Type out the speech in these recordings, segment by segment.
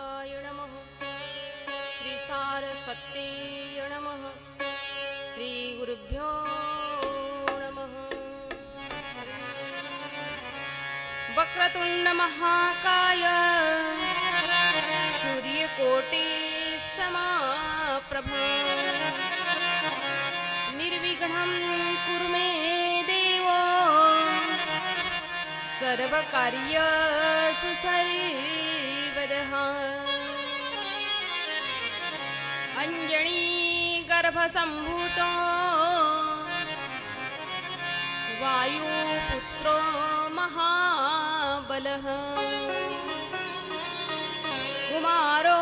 गुरुदेवाय नमः। श्री सारस्वत्यै नमः। श्री गुरुभ्यो नमः। वक्रतुंड महाकाय सूर्यकोटि समप्रभ निर्विघ्नं कुरु मे देव सर्वकार्येषु सर्वदा। अंजनी गर्भसम्भूतो वायुपुत्रो महाबलः कुमारो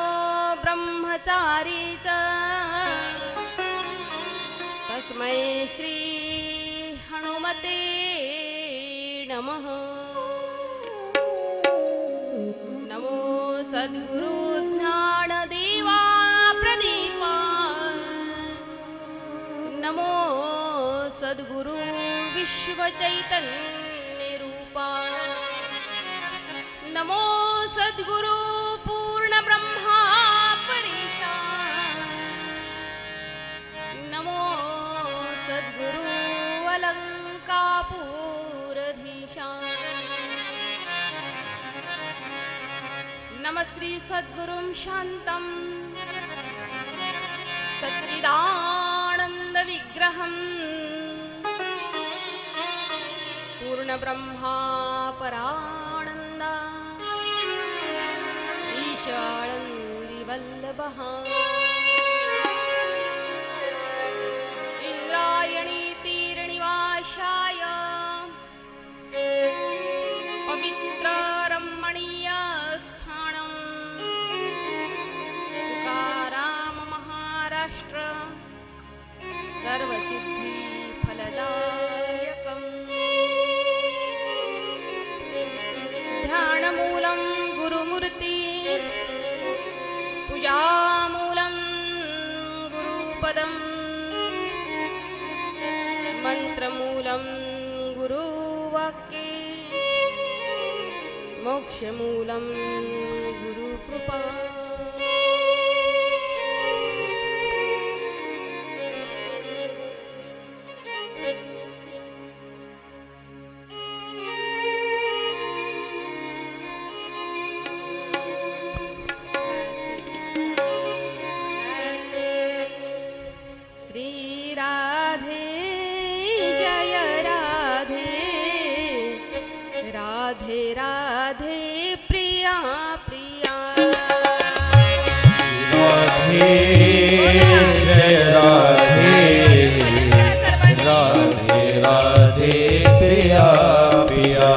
ब्रह्मचारी च तस्मै श्री हनुमते नमः। नमो सद्गुरु ज्ञानदेवा प्रदीपा। नमो सद्गुरु विश्वचैतन्य रूपा। नमो सद्गुरु पूर्ण ब्रह्मा परेशा। नमो सद्गुरु अलंकापुरधीशा। नमस्ते सद्गुरुं शान्तं सच्चिदानन्द विग्रहं पूर्ण ब्रह्मा परानन्द ईशानन्दि वल्लभः इंद्रायणी तीर्णिवासाय पवित्र रमणीय स्थानं तुकाराम महाराष्ट्र सर्वसिद्धि फलदायकम्। ध्यानमूलं गुरुमूर्ति पूजामूलं गुरुपदम् मंत्रमूलं गुरुवाक्ये मोक्षमूलं गुरुकृपा। श्री राधे जय राधे राधे राधे प्रिया प्रिया। राधे जय राधे राधे राधे प्रिया प्रिया।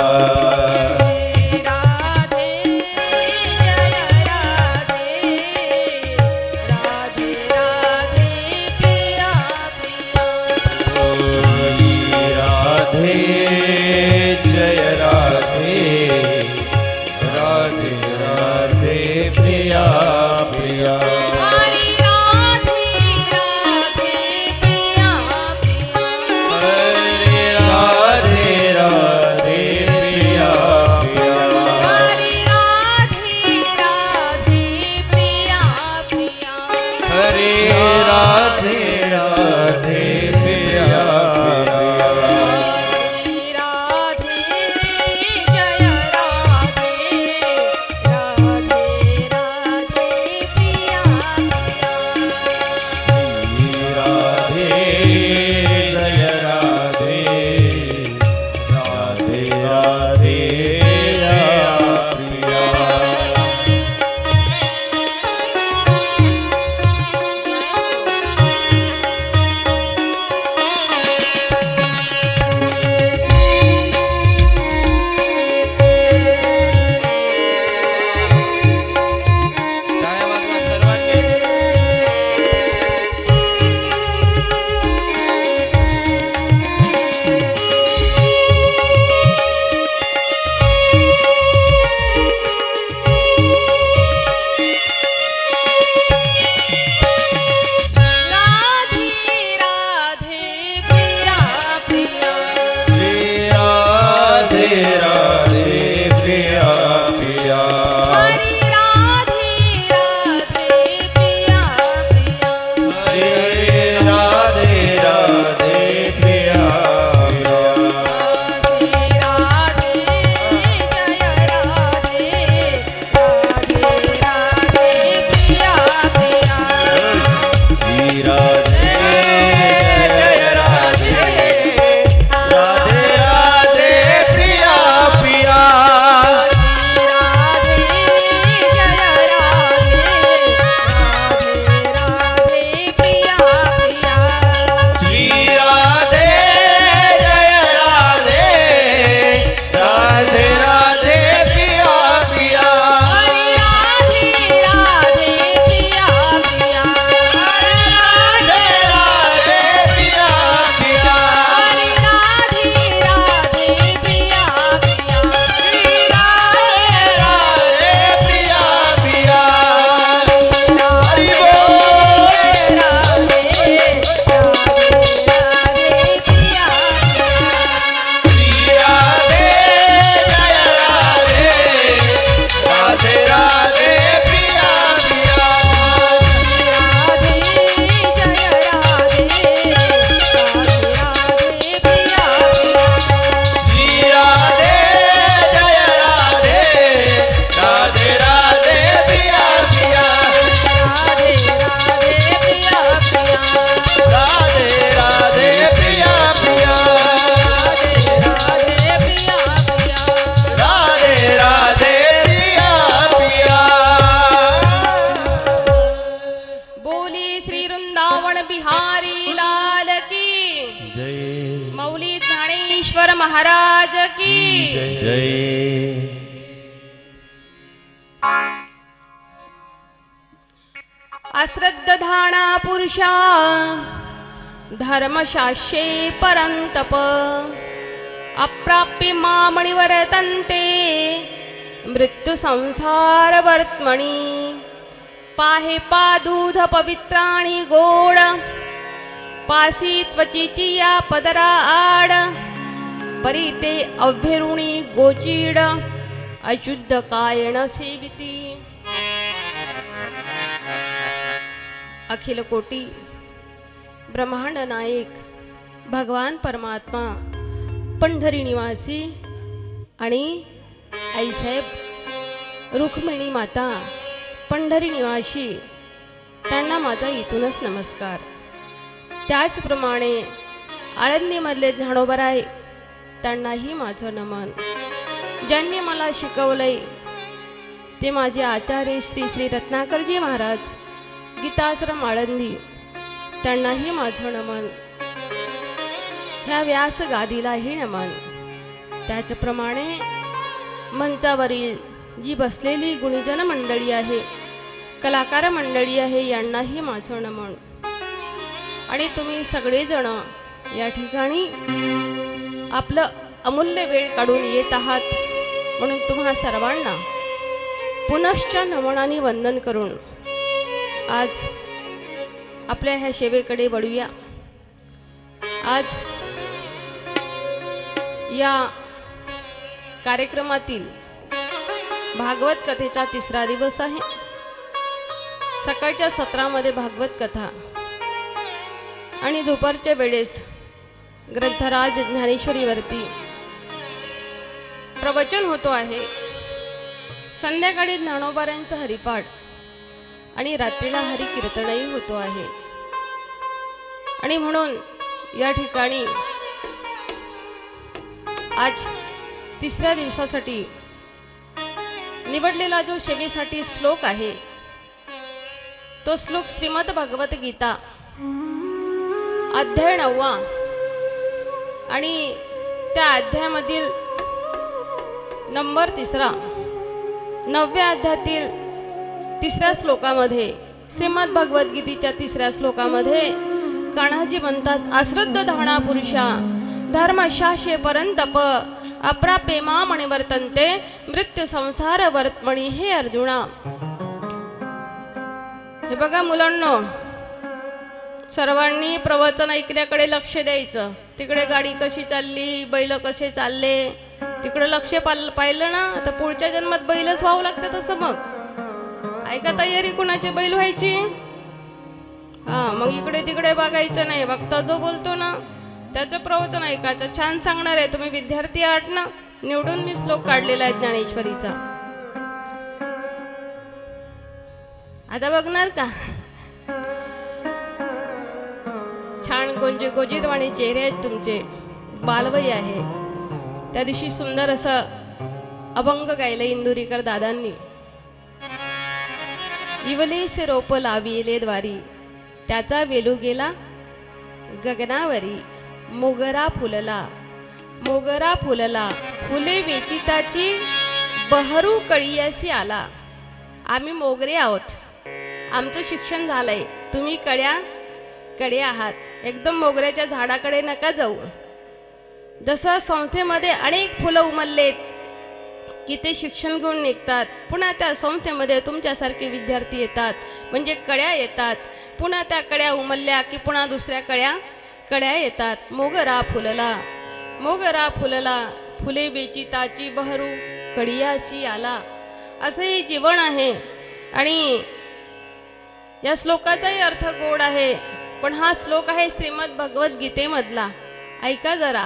जय राधे राधे राधे प्रिया प्रिया। जय. अश्रद्धधाना पुरुषा धर्मशास्त्रे परन्तप अप्राप्य मामणिवर्तन्ते मृत्यु संसार वर्त्मनि पाहे पादूध पवित्राणि गोड पासी त्वचीची या पदरा आड परिते अभ्यरुणी गोचीड अशुद्ध कायण सेविती. अखिल कोटी ब्रह्मांड नायक भगवान परमात्मा पंढरी निवासी आणि आईसाहेब रुक्मिणी माता पंढरी निवासी त्यांना माझा इथूनच नमस्कार. त्याचप्रमाणे आळंदीमधले ज्ञानोबराय त्यांनाही माझं नमन. ज्यांनी मला शिकवलंय ते माझे आचार्य श्री श्री रत्नाकरजी महाराज गीताश्रम आळंदी त्यांनाही माझं नमन. ह्या व्यास गादीलाही नमन. त्याचप्रमाणे मंचावरील जी बसलेली गुणीजन मंडळी आहे, कलाकार मंडळी आहे, यांनाही माझं नमन. आणि तुम्ही सगळेजण या ठिकाणी आपलं अमूल्य वेळ काढून येत आहात म्हणून तुम्हा सर्वांना पुनश्च नमनाने वंदन करून आज आपल्या ह्या सेवेकडे वळूया. आज या कार्यक्रमातील भागवत कथेचा तिसरा दिवस आहे. सकाळच्या सत्रामध्ये भागवत कथा आणि दुपारच्या वेळेस ग्रंथराज ज्ञानेश्वरीवरती प्रवचन होतो आहे. संध्याकाळी ज्ञानोबारांचा हरिपाठ आणि रात्रीला हरी कीर्तनही होतो आहे. आणि म्हणून या ठिकाणी आज तिसऱ्या दिवसासाठी निवडलेला जो सेवेसाठी श्लोक आहे तो श्लोक श्रीमद भगवत गीता अध्याय 9 आणि त्या अध्यायामधील नंबर 3 9व्या अध्यायातील 3ऱ्या श्लोकामध्ये श्रीमद भगवद्गीतेच्या 3ऱ्या श्लोकामध्ये कान्हाजी म्हणतात, अश्रद्धधाना पुरुषा धर्मशास्त्रे परंतप अप्राप्ये मामणिवर्तन्ते मृत्यू संसार वर्त्मनि. हे अर्जुना, हे बघा मुलांनो, सर्वांनी प्रवचन ऐकण्याकडे लक्ष द्यायचं. तिकडे गाडी कशी चालली, बैल कसे चालले, तिकडे लक्ष पाहिलं ना तर पुढच्या जन्मात बैलच व्हावं लागतं. तसं मग ऐका, तयारी कुणाची बैल व्हायची. मग इकडे तिकडे बघायचं नाही. वक्ता जो बोलतो ना त्याचं प्रवचन ऐकायचं. छान सांगणार आहे. तुम्ही विद्यार्थी आहात ना, निवडून मी श्लोक काढलेला आहे ज्ञानेश्वरीचा. आता बघणार का? छान गोजीरवाणी चेहरे आहेत तुमचे, बालवय आहे. त्या दिवशी सुंदर असं अभंग गायलं इंदुरीकर दादांनी. इवलेसे रोप लाविले द्वारी त्याचा वेलू गेला गगनावरी. मोगरा फुलला मोगरा फुलला फुले वेचिताची बहरू कळीयासी आला. आम्ही मोगरे आहोत, आमचं शिक्षण झालंय. तुम्ही कडे आहात. एकदम मोगऱ्याच्या झाडाकडे नका जाऊ. जसं संस्थेमध्ये अनेक फुलं उमललेत की ते शिक्षण घेऊन निघतात, पुन्हा त्या संस्थेमध्ये तुमच्यासारखे विद्यार्थी येतात, म्हणजे कळ्या येतात. पुन्हा त्या कळ्या उमलल्या की पुन्हा दुसऱ्या कळ्या येतात. मोगरा फुलला फुले बेचिताची बहरू कळीयासी आला. असं हे जीवन आहे. आणि या श्लोकाचाही अर्थ गोड आहे, पण हा श्लोक आहे श्रीमद भगवद्गीतेमधला. ऐका जरा,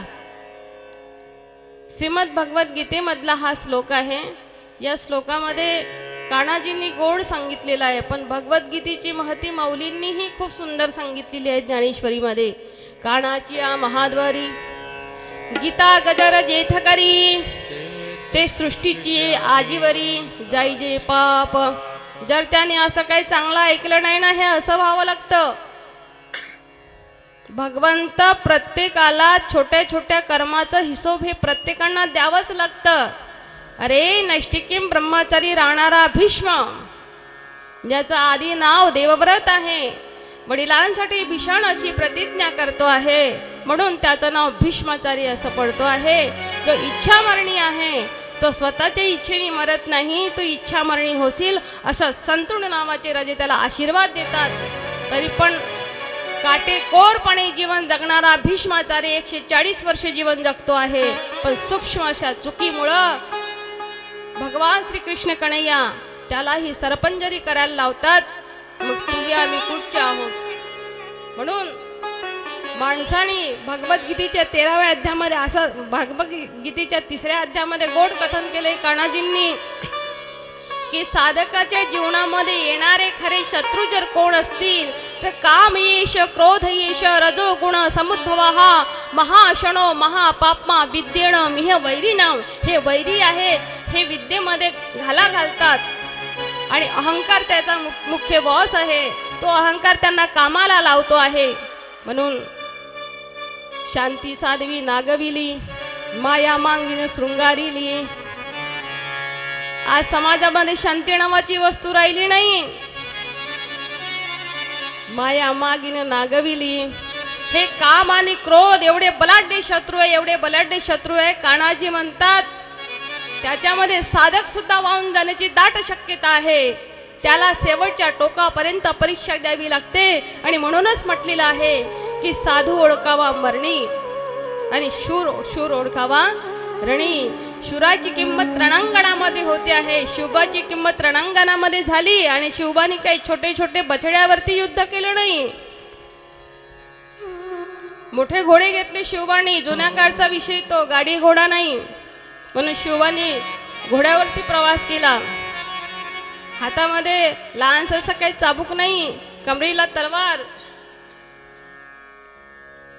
श्रीमद भगवद्गीतेमधला हा श्लोक आहे. या श्लोकामध्ये कान्हाजींनी गोड सांगितलेला आहे, पण भगवद्गीतेची महती माऊलींनीही खूप सुंदर सांगितलेली आहे ज्ञानेश्वरीमध्ये. कान्हाची या महाद्वारी गीता गजर जेथ करी ते सृष्टीची आजीवरी जाई जे पाप. जर त्याने असं काही चांगलं ऐकलं नाही ना, हे असं व्हावं लागतं. भगवंत प्रत्येकाला छोट्या छोट्या कर्माचं हिशोब हे प्रत्येकांना द्यावंच लागतं. अरे नैष्ठिकीम ब्रह्मचारी राहणारा भीष्म, ज्याचं आधी नाव देवव्रत आहे, वडिलांसाठी भीषण अशी प्रतिज्ञा करतो आहे, म्हणून त्याचं नाव भीष्माचारी असं पडतो आहे. जो इच्छामरणी आहे तो स्वतःच्या इच्छेने मरत नाही, तू इच्छामरणी होशील असं संतुण नावाचे राजे त्याला आशीर्वाद देतात. तरी पण काटेकोरपणे जीवन जगणारा भीष्माचार्य 140 वर्ष जीवन जगतो आहे. पण सूक्ष्म अशा चुकीमुळं भगवान श्रीकृष्ण कन्हैया त्याला ही सरपंजरी करायला लावतात. मग तुम्ही आम्ही कुठचे आहोत? म्हणून माणसाने भगवद्गीतेच्या 13व्या अध्यायामध्ये असं भगवद्गीतेच्या 3ऱ्या अध्यायामध्ये गोड कथन केले कान्हाजींनी की साधकाच्या जीवनामध्ये येणारे खरे शत्रू जर कोण असतील तर काम येश, क्रोध येश, रजो गुण समुद्भवा, महाशनो महापापमा विद्येण मिह वैरिणम. हे वैरी आहेत, हे विद्येमध्ये घालतात आणि अहंकार त्याचा मुख्य बॉस आहे. तो अहंकार त्यांना कामाला लावतो आहे. म्हणून शांती साध्वी नागविली, माया मांगिन शृंगारिली. आज समाजामध्ये शांती नावाची वस्तू राहिली नाही. माया मागिन नागविली. हे काम आणि क्रोध एवढे बलाढ्य शत्रू आहे, एवढे बलाढ्य शत्रू आहे. कान्हाजी म्हणतात त्याच्यामध्ये साधक सुद्धा वाहून जाण्याची दाट शक्यता आहे. त्याला शेवटच्या टोकापर्यंत परीक्षा द्यावी लागते. आणि म्हणूनच म्हटलेलं आहे की साधू ओळखावा मरणी आणि शूर ओळखावा रणी. शूराची किंमत रणांगणामध्ये होते आहे, शिवबाची किंमत रणांगणामध्ये झाली. आणि शिवबानी काही छोटे छोटे बछड्यावरती युद्ध केलं नाही, मोठे घोडे घेतले शिवबानी. जुन्या काळचा विषय तो, गाडी घोडा नाही. म्हणून शिवबानी घोड्यावरती प्रवास केला. हातामध्ये लहानसं असं काही चाबूक नाही, कमरेला तलवार.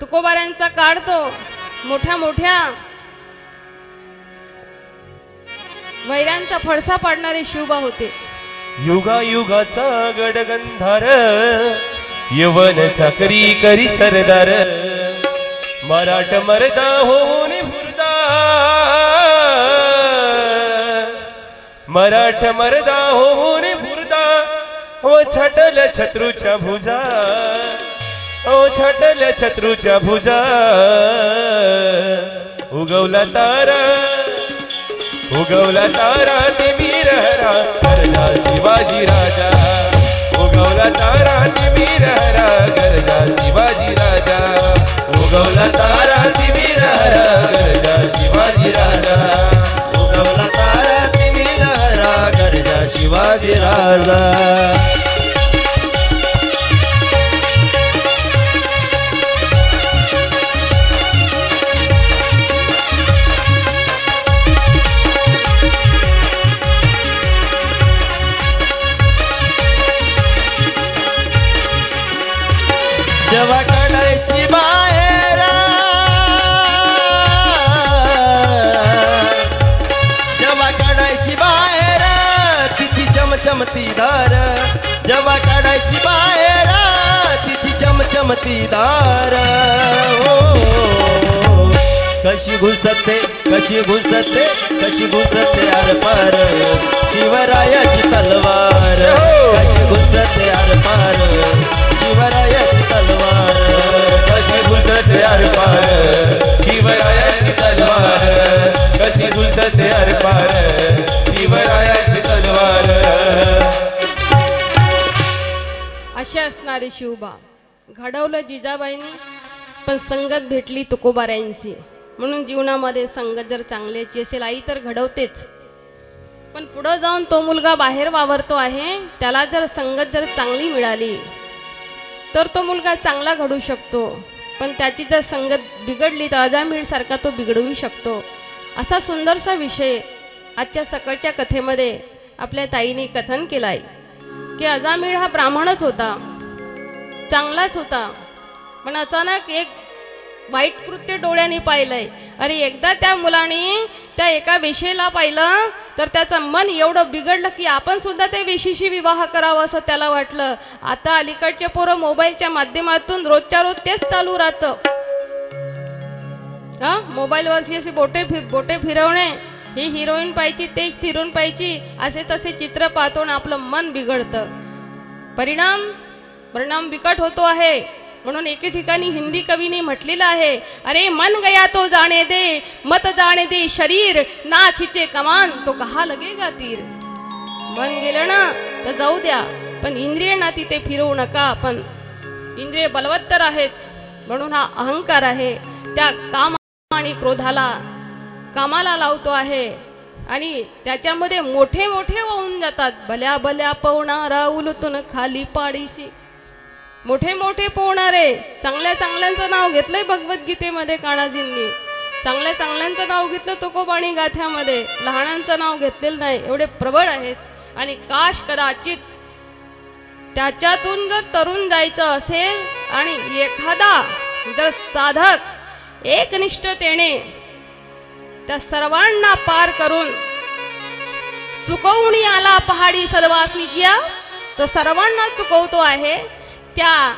तुकोबाऱ्यांचा काढतो, मोठ्या मोठ्या वैरांचा फडसा पाडणारे शिवबा होते. युगा युगाचा गडगंधार, यवन चाकरी करी सरदार. मराठ मरदा होऊन हुरदा, मराठ मरदा होऊन हुरदा. ओ छाटल छत्रूच्या भुजा, ओ छाटल छत्रूच्या भुजा. उगवला तारा, उगवला तारा ते वीरहरा, गरजा शिवाजी राजा. उगवला तारा ते वीरहरा, गरजा शिवाजी राजा. उगवला तारा ते वीरहरा, गरजा शिवाजी राजा. उगवला तारा ते वीरहरा, गरजा शिवाजी राजा. जेव्हा काढायची बाहेर, जेव्हा काढायची बाहेर तिची चमचमती धार. जेव्हा काढायची बाहेर तिची चमचमती धार. कशी घुसते, कशी घुसते, कशी घुसते आरपार शिवरायाची तलवार. कशी घुसते आरपार शिवरायाची तलवार. कशी घुसते आरपार शिवरायाची तलवार. कशी घुसते आरपार शिवरायाची तलवार. असे असणारे शिवबा घडवलं जिजाबाईंनी, पण संगत भेटली तुकोबाऱ्यांची. म्हणून जीवनामध्ये संगत जर चांगल्याची असेल, आई तर घडवतेच, पण पुढं जाऊन तो मुलगा बाहेर वावरतो आहे, त्याला जर संगत जर चांगली मिळाली तर तो मुलगा चांगला घडू शकतो. पण त्याची जर संगत बिघडली तर अजामिळ सारखा तो बिघडवू शकतो. असा सुंदरसा विषय आजच्या सकाळच्या कथेमध्ये आपल्या ताईने कथन केलाय की अजामिळ हा ब्राह्मणच होता, चांगलाच होता, पण अचानक एक वाईट कृत्य डोळ्यांनी पाहिलंय. अरे एकदा त्या मुलाने त्या एका वेशीला पाहिलं तर त्याचं मन एवढं बिघडलं की आपण सुद्धा त्या वेशीशी विवाह करावा असं त्याला वाटलं. आता अलीकडचे पोरं मोबाईलच्या माध्यमातून रोजच्या रोज तेच चालू राहतं. मोबाईलवरची अशी बोटे फिरवणे, ही हिरोईन पाहिजे तेच हिरोईन पाहिजे, असे तसे चित्र पाहतो ना आपलं मन बिघडतं. परिणाम बिकट होतो आहे. म्हणून एके ठिकाणी हिंदी कवीने म्हटलेलं आहे, अरे मन गया तो जाने दे, मत जाने दे शरीर, ना खिचे कमान तो कहा लगेगा तीर. मन गेलं ना तर जाऊ द्या, पण इंद्रिय ना तिथे फिरवू नका. पण इंद्रिय बलवत्तर आहेत म्हणून हा अहंकार आहे, त्या काम आणि क्रोधाला कामाला लावतो आहे आणि त्याच्यामध्ये मोठे वाहून जातात. भल्या भल्या पवणारा उलटून खाली पाडीशी. मोठे पोहणारे, चांगल्याचं नाव घेतलंय भगवद्गीतेमध्ये कान्हाजींनी, चांगल्याचं नाव घेतलं तुकोबाणी गाथ्यामध्ये, लहानांचं नाव घेतलेलं नाही. एवढे प्रबळ आहेत. आणि काश कदाचित त्याच्यातून जर तरुण जायचं असेल आणि एखादा जर साधक एकनिष्ठतेने त्या सर्वांना पार करून चुकवणी आला पहाडी सर्वासनी किया, तो सर्वांना चुकवतो आहे. त्या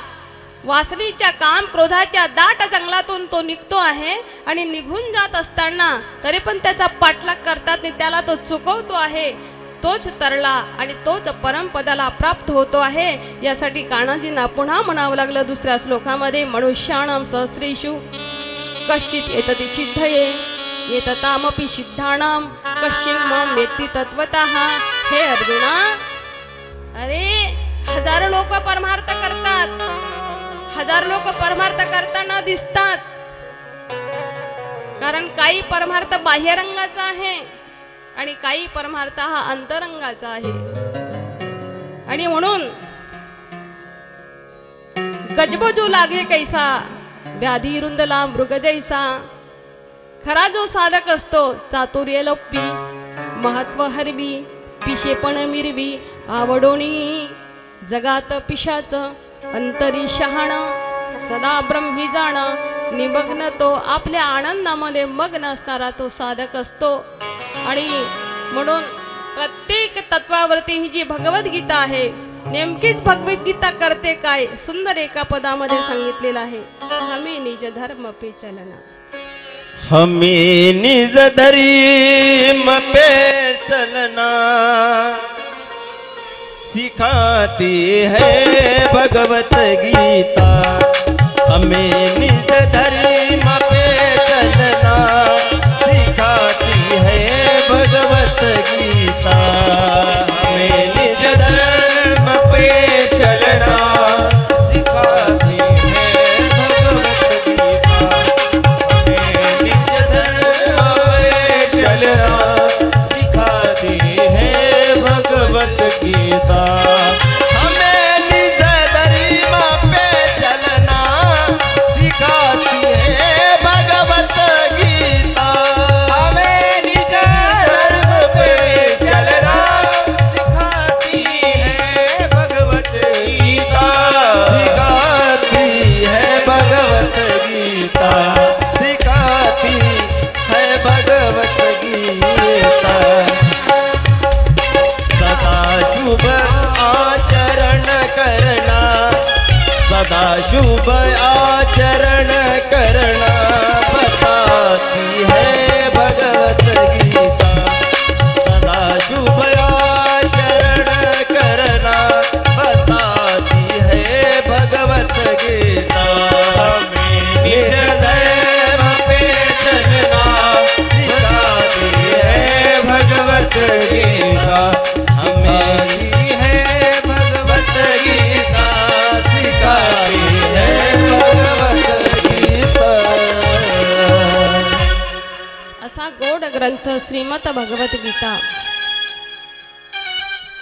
वासनेच्या काम क्रोधाच्या दाट जंगलातून तो निघतो आहे आणि निघून जात असताना तरी पण त्याचा पाठलाग करतात आणि त्याला तो चुकवतो आहे. तोच तरला आणि तोच परमपदाला प्राप्त होतो आहे. यासाठी कान्हाजींना पुन्हा म्हणावं लागलं दुसऱ्या श्लोकामध्ये, मनुष्याणां सहस्रेषु कश्चित् एतति सिद्धये एततामपि सिद्धानां कश्चित् मां वेत्ति तत्त्वतः. हे अर्जुना, अरे हजारो लोक परमार्थ करतात, हजार लोक परमार्थ करताना दिसतात, कारण काही परमार्थ बाह्यरंगाचा आहे आणि काही परमार्थ हा अंतरंगाचा आहे. आणि म्हणून गजबजू लागे कैसा व्याधी रुंदला मृग जैसा. खरा जो साधक असतो चातुर्य लप्पी महत्व हरवी पिशेपण मिरवी आवडोणी जगात पिशाच अंतरी शहाण सदा ब्रह्मी जाण. निमग्न तो आपल्या आनंदामध्ये मग्न असणारा तो साधक असतो. आणि म्हणून प्रत्येक तत्वावरती ही जी भगवद्गीता आहे, नेमकीच भगवद्गीता करते काय, सुंदर एका पदामध्ये सांगितलेलं आहे, हमें निज धर्म पे चलना. हमें निज धर्म पे चलना सिखाती है भगवत गीता. हमें निज धर्म पे चलना सिखाती है भगवत गीता. हमें निज धर्म पे चलना सिखाती है भगवत गीता. हमें निज धर्म पे चलना सिखाती है भगवत गीता. हमें निज धर्म पे चलना सिखाती है भगवत गीता. हमें निज धर्म पे चलना सिखाती है भगवत गीता. सिखाती है भगवत गीता. सिखाती है भगवत गीता. सदा शुभ आचरण करना, सदा शुभ आचरण करना बताती है भगवत गीता. सदा शुभ आचरण करना बताती है भगवत गीता. हमें निज धर्म पे चलना सिखाती है भगवत गीता. हमें है भगवत गीता सिखाती है भगवत गीता. असा गोड ग्रंथ श्रीमद भगवत गीता.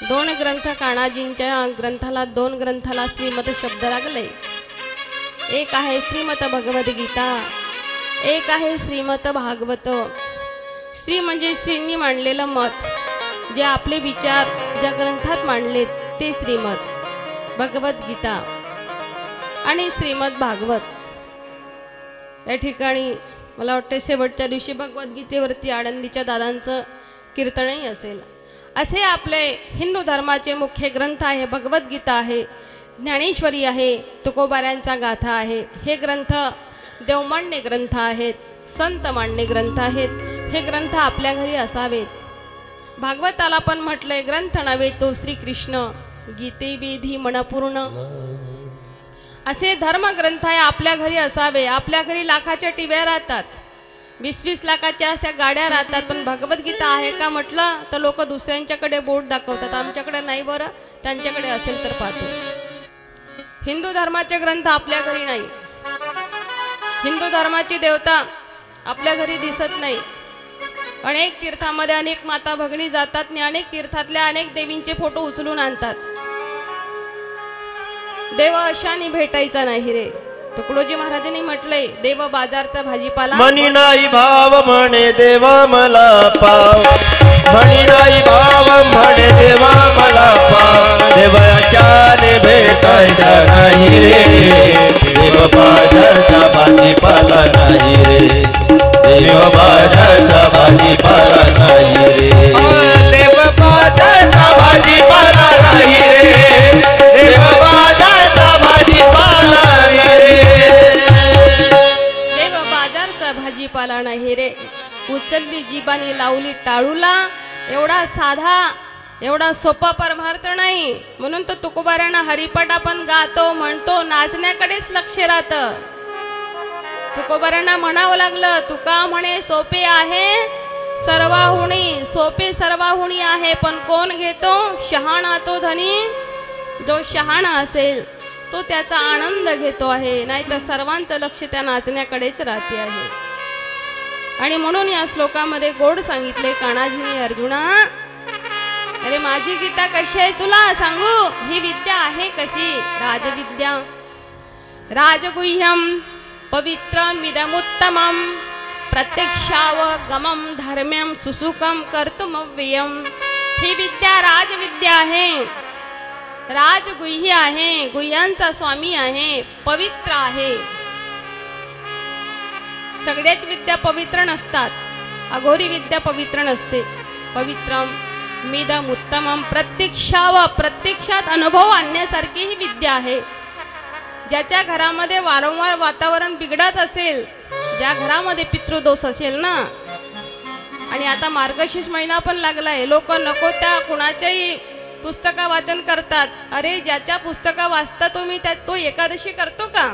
दोन ग्रंथ कान्हाजींच्या ग्रंथाला, दोन ग्रंथाला श्रीमद शब्द लागले. एक आहे श्रीमद भगवत गीता, एक आहे श्रीमद भागवत. श्री म्हणजे श्रींनी मांडलेलं मत, जे आपले विचार ज्या ग्रंथात मांडलेत ते श्रीमद भगवत गीता आणि श्रीमद भागवत. या ठिकाणी मला वाटतं शेवटच्या दिवशी भगवद्गीतेवरती आळंदीच्या दादांचं कीर्तनही असेल. असे आपले हिंदू धर्माचे मुख्य ग्रंथ आहे. भगवद्गीता आहे, ज्ञानेश्वरी आहे, तुकोबाऱ्यांचा गाथा आहे. हे ग्रंथ देवमान्य ग्रंथ आहेत, संत मान्य ग्रंथ आहेत. हे ग्रंथ आपल्या घरी असावेत. भागवताला पण म्हटलंय, ग्रंथ नव्हे तो श्रीकृष्ण, गीते वेधी मनपूर्ण. असे धर्मग्रंथ आहे आपल्या घरी असावे. आपल्या घरी लाखाच्या टीव्या राहतात, 20-20 लाखाच्या अशा गाड्या राहतात, पण भगवद्गीता आहे का म्हटलं तर लोक दुसऱ्यांच्याकडे बोट दाखवतात. आमच्याकडे नाही, बरं त्यांच्याकडे असेल तर पाहतो. हिंदू धर्माचे ग्रंथ आपल्या घरी नाही. हिंदू धर्माची देवता आपल्या घरी दिसत नाही. अनेक तीर्थामध्ये अनेक माता भगिनी जातात आणि अनेक तीर्थातल्या अनेक देवींचे फोटो उचलून आणतात. देव अशाने भेटायचा नाही रे. तुकडोजी महाराजांनी म्हटलंय, देव बाजारचा भाजीपाला. मनी नाही भाव म्हणे देवा मला पाव, मनी नाही भाव म्हणे देवा मला पाव. देव अशाने भेटायचा नाही रे, देव बाजारचा भाजीपाला नाही रे, देव बाजारचा भाजीपाला नाही रे, देव बाजारचा भाजीपाला नाही रे, देव बाजारचा भाजीपाला नाही रे, देव बाजारचा भाजीपाला नाही रे. उचलली जीबानी लावली टाळूला. एवढा साधा, एवढा सोपा परमार्थ नाही. म्हणून तर तुकोबाऱ्यांना हरिपाठ आपण गातो, म्हणतो, नाचण्याकडेच लक्ष राहतं. तुकोबाऱ्यांना म्हणावं लागलं, तुका म्हणे सोपे आहे सर्वाहुणी, सोपे सर्वाहुणी आहे, पण कोण घेतो? शहाणा तो धनी. जो शहाणा असेल तो त्याचा आनंद घेतो आहे, नाही तर सर्वांचं लक्ष त्या नाचण्याकडेच राहते आहे. आणि म्हणून या श्लोकामध्ये गोड सांगितले कान्हाजीने, अर्जुना अरे माझी गीता कशी आहे तुला सांगू. ही विद्या आहे कशी? राजविद्या. राजगुह्यम पवित्रमिदमुत्तमं प्रत्यक्षावगमं धर्म्यं सुसुखं कर्तुमव्ययम्. ही विद्या राजविद्या आहे, राजगुह्य आहे, गुह्यांचा स्वामी आहे, पवित्र आहे. सगळ्याच विद्या पवित्र नसतात. अघोरी विद्या पवित्र नसते. पवित्रम मिदम उत्तमम प्रत्यक्षात अनुभव आणण्यासारखी ही विद्या आहे. ज्याच्या घरामध्ये वारंवार वातावरण बिघडत असेल, ज्या घरामध्ये पितृदोष असेल ना, आणि आता मार्गशीर्ष महिना पण लागलाय, लोक नको त्या कुणाच्याही पुस्तका वाचन करतात. अरे ज्याच्या पुस्तका वाचता तुम्ही त्या तो एकादशी करतो का?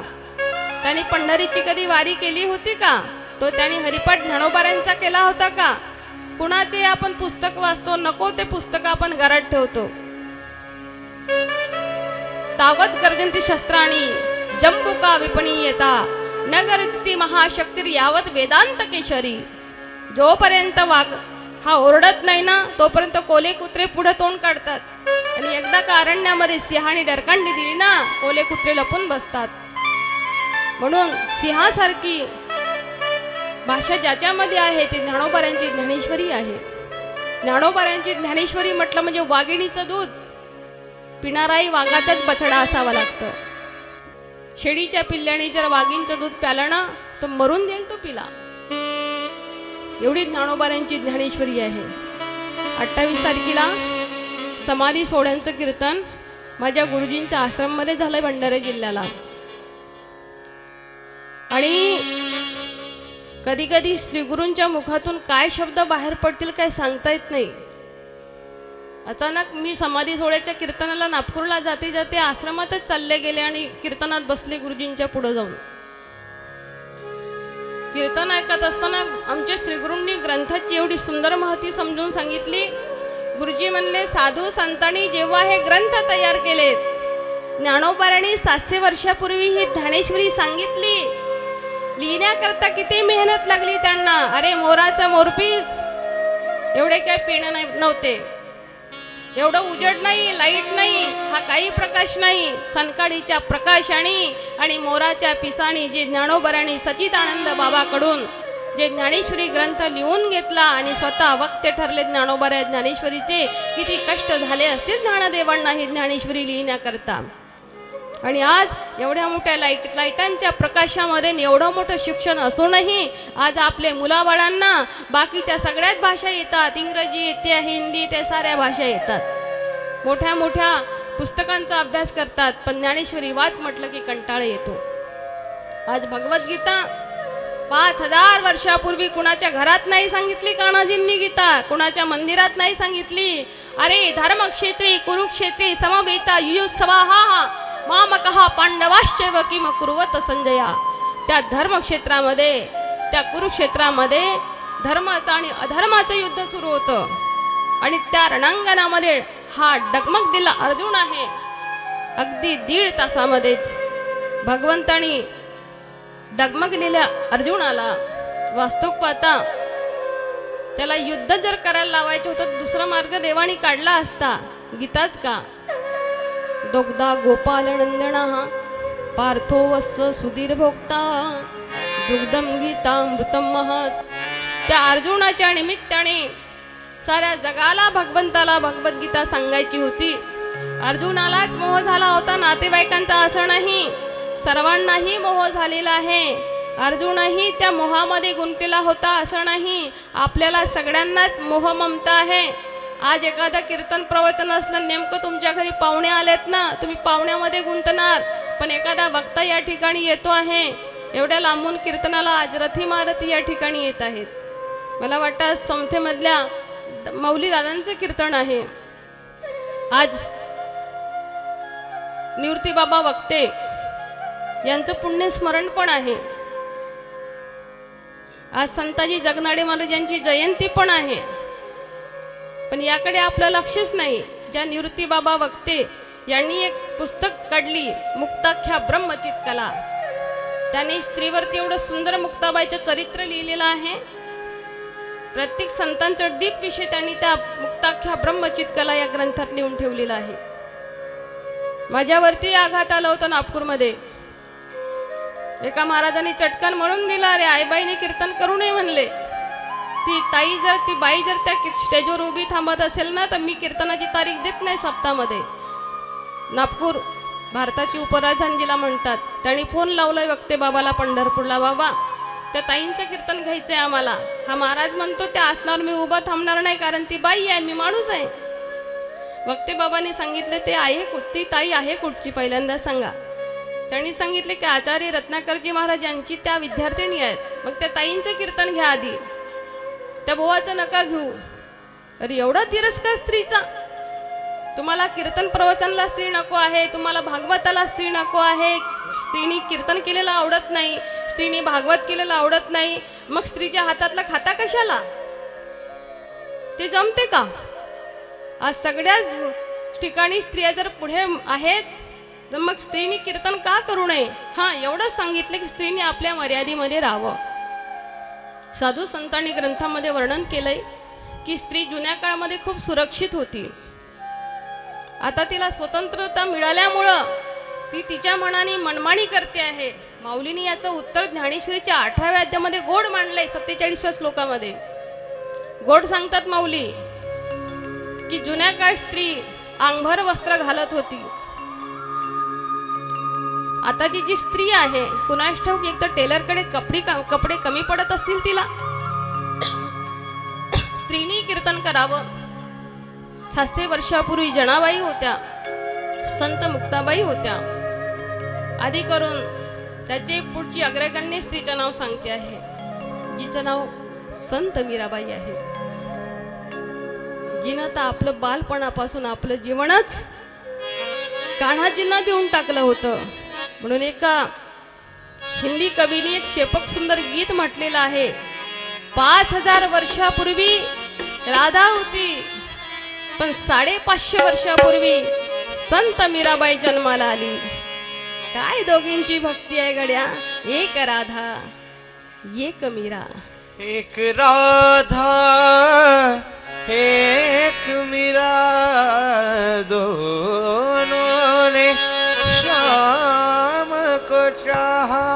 त्यांनी पंढरीची कधी वारी केली होती का? तो त्यांनी हरिपाठ ज्ञानोबाऱ्यांचा केला होता का? कुणाचे आपण पुस्तक वाचतो, नको ते पुस्तक आपण घरात ठेवतो. तावत गर्जंती शस्त्राणी जंबुका विपणीयता न गर्जती महाशक्तीर यावत वेदांत केशरी. जोपर्यंत वाघ हा ओरडत नाही ना, तोपर्यंत कोले कुत्रे पुढे तोंड काढतात. आणि एकदा का अरण्यामध्ये सिंहाने डरकांडी दिली ना, कोले कुत्रे लपून बसतात. म्हणून सिंहासारखी भाषा ज्याच्यामध्ये आहे ते ज्ञानोबाऱ्यांची ज्ञानेश्वरी आहे. ज्ञानोबाऱ्यांची ज्ञानेश्वरी म्हटलं म्हणजे वाघिणीचं दूध पिणाराही वाघाचाच बछडा असावा लागतं. शेळीच्या पिल्ल्याने जर वाघींचं दूध प्यालं ना तर मरून देईल तो पिला. एवढी ज्ञानोबाऱ्यांची ज्ञानेश्वरी आहे. 28 तारखेला समाधी सोहळ्यांचं कीर्तन माझ्या गुरुजींच्या आश्रममध्ये झालंय भंडारा जिल्ह्याला. आणि कधी कधी श्रीगुरूंच्या मुखातून काय शब्द बाहेर पडतील काय सांगता येत नाही. अचानक मी समाधी सोहळ्याच्या कीर्तनाला नागपूरला जाते जाते आश्रमातच चालले गेले आणि कीर्तनात बसले गुरुजींच्या पुढे जाऊन. कीर्तन ऐकत असताना आमच्या श्रीगुरूंनी ग्रंथाची एवढी सुंदर माहिती समजून सांगितली. गुरुजी म्हणले, साधू संतांनी जेव्हा हे ग्रंथ तयार केलेत, ज्ञानोबाऱ्यांनी 700 वर्षापूर्वी ही ज्ञानेश्वरी सांगितली. लिहिण्याकरता किती मेहनत लागली त्यांना. अरे मोराचा मोरपीस एवढे काय पेन नव्हते, एवढं उजेड नाही, लाईट नाही, हा काही प्रकाश नाही. सनकाळीच्या प्रकाशाने आणि मोराच्या पिसाने जे ज्ञानोबाऱ्यांनी सच्चिदानंद बाबाकडून जे ज्ञानेश्वरी ग्रंथ लिहून घेतला आणि स्वतः वक्ते ठरले ज्ञानोबाऱ्या ज्ञानेश्वरीचे. किती कष्ट झाले असतील ज्ञानदेवांना ही ज्ञानेश्वरी लिहिण्याकरता. आणि आज एवढ्या मोठ्या लाईटांच्या प्रकाशामध्ये एवढं मोठं शिक्षण असूनही आज आपले मुलाबाळांना बाकीच्या सगळ्याच भाषा येतात, इंग्रजी येते, हिंदी, ते साऱ्या भाषा येतात, मोठ्या मोठ्या पुस्तकांचा अभ्यास करतात, पण ज्ञानेश्वरी वाच म्हटलं की कंटाळा येतो. आज भगवद्गीता 5000 वर्षापूर्वी कुणाच्या घरात नाही सांगितली कान्हाजींनी गीता, कुणाच्या मंदिरात नाही सांगितली. अरे धर्मक्षेत्री कुरुक्षेत्री समवेता युयुत्सवाहा मामकः पांडवाश्चैव किम कुर्वत संजया. त्या धर्मक्षेत्रामध्ये, त्या कुरुक्षेत्रामध्ये धर्माचं आणि अधर्माचं युद्ध सुरू होतं आणि त्या रणांगणामध्ये हा डगमग दिला अर्जुन आहे. अगदी 1.5 तासामध्येच भगवंतानी डगमगलेल्या अर्जुनाला वास्तव पाहता त्याला युद्ध जर करायला लावायचं होतं तर दुसरा मार्ग देवानी काढला असता, गीताच का. दोग्धा गोपाल नंदना पार्थो वत्स सुधीर भोक्ता दुग्धम गीता मृतम महत. त्या अर्जुनाच्या निमित्ताने साऱ्या जगाला भगवंताला भगवद्गीता सांगायची होती. अर्जुनालाच मोह झाला होता, नातेवाईकांचा असं नाही, सर्वांनाही मोह झालेला आहे. अर्जुनही त्या मोहामध्ये गुंतलेला होता असं नाही, आपल्याला सगळ्यांनाच मोह ममता आहे. आज एखादं कीर्तन प्रवचन असलं, नेमकं तुमच्या घरी पाहुणे आलेत ना, तुम्ही पाहुण्यामध्ये गुंतणार, पण एखादा वक्ता या ठिकाणी येतो आहे, एवढ्या लांबून कीर्तनाला आज रथी मारुती या ठिकाणी येत आहेत. मला वाटतं समथेमधल्या मौली दादांचं कीर्तन आहे. आज निवृत्ती बाबा वक्ते यांचं पुण्यस्मरण पण आहे. आज संताजी जगनाडे महाराज यांची जयंती पण आहे, पण याकडे आपलं लक्षच नाही. ज्या निवृत्ती बाबा वक्ते यांनी एक पुस्तक काढली, मुक्ताख्या ब्रह्मचित कला, त्यांनी स्त्रीवरती एवढं सुंदर मुक्ताबाईचं चरित्र लिहिलेलं आहे. प्रत्येक संतांचं डीप विषय त्यांनी त्या मुक्ताख्या ब्रह्मचित कला या ग्रंथात लिहून ठेवलेला आहे. माझ्यावरती आघात आला होता नागपूरमध्ये. एका महाराजांनी चटकन म्हणून दिला, अरे आईबाईने कीर्तन करू नये म्हणले. ती बाई जर त्या स्टेजवर उभी थांबत असेल ना, तर मी कीर्तनाची तारीख देत नाही सप्ताहामध्ये. नागपूर भारताची उपराजधानी जिला म्हणतात, त्यांनी फोन लावलाय वक्ते बाबाला पंढरपूरला, बाबा त्या ताईंचं कीर्तन घ्यायचंय आम्हाला. हा महाराज म्हणतो त्या आसनावर मी उभा थांबणार नाही, कारण ती बाई आहे, मी माणूस आहे. वक्ते बाबांनी सांगितले, ते आहे ती ताई आहे कुठची, पहिल्यांदा सांगा. त्यांनी सांगितले की आचार्य रत्नाकरजी महाराज यांची त्या विद्यार्थिनी आहेत. मग त्या ताईंचं कीर्तन घ्या आधी, त्या बोवाचं नका घेऊ. अरे एवढा तिरस्कार स्त्रीचा. तुम्हाला कीर्तन प्रवचनला स्त्री नको आहे, तुम्हाला भागवताला स्त्री नको आहे, स्त्रीनी कीर्तन केलेलं आवडत नाही, स्त्रीनी भागवत केलेलं आवडत नाही, मग स्त्रीच्या हातातला खाता कशाला? ते जमते का? आज सगळ्याच ठिकाणी स्त्रिया जर पुढे आहेत, तर मग स्त्रीनी कीर्तन का करू नये? हां, एवढंच सांगितलं की स्त्रीने आपल्या मर्यादेमध्ये राहावं. साधू संतांनी ग्रंथामध्ये वर्णन केलंय की स्त्री जुन्या काळामध्ये खूप सुरक्षित होती. आता तिला स्वतंत्रता मिळाल्यामुळं ती तिच्या मनाने मनमानी करते आहे. माऊलीने याचं उत्तर ज्ञानेश्वरीच्या 8व्या अध्यायामध्ये गोड मांडलंय. 47व्या श्लोकामध्ये गोड सांगतात माऊली की जुन्या काळ स्त्री अंगभर वस्त्र घालत होती. आताची जी स्त्री आहे, कुणास ठाऊक एक तर टेलरकडे कपडे कमी पडत असतील तिला. स्त्रीनी कीर्तन करावं. 600 वर्षापूर्वी जनाबाई होत्या, संत मुक्ताबाई होत्या. आधी करून त्याचे पुढची अग्रगण्य स्त्रीचं नाव सांगते आहे, जिचं नाव संत मीराबाई आहे. जिनं तर आपलं बालपणापासून आपलं जीवनच कान्हाजींना देऊन टाकलं होतं. म्हणून एका हिंदी कवीने एक शेपक सुंदर गीत म्हटलेलं आहे, 5000 वर्षापूर्वी राधा होती, पण 550 वर्षापूर्वी संत मीराबाई जन्माला आली. काय दोघींची भक्ती आहे गड्या. एक राधा एक मीरा, एक राधा एक मीरा, दोनों ने श्याम को चाहा.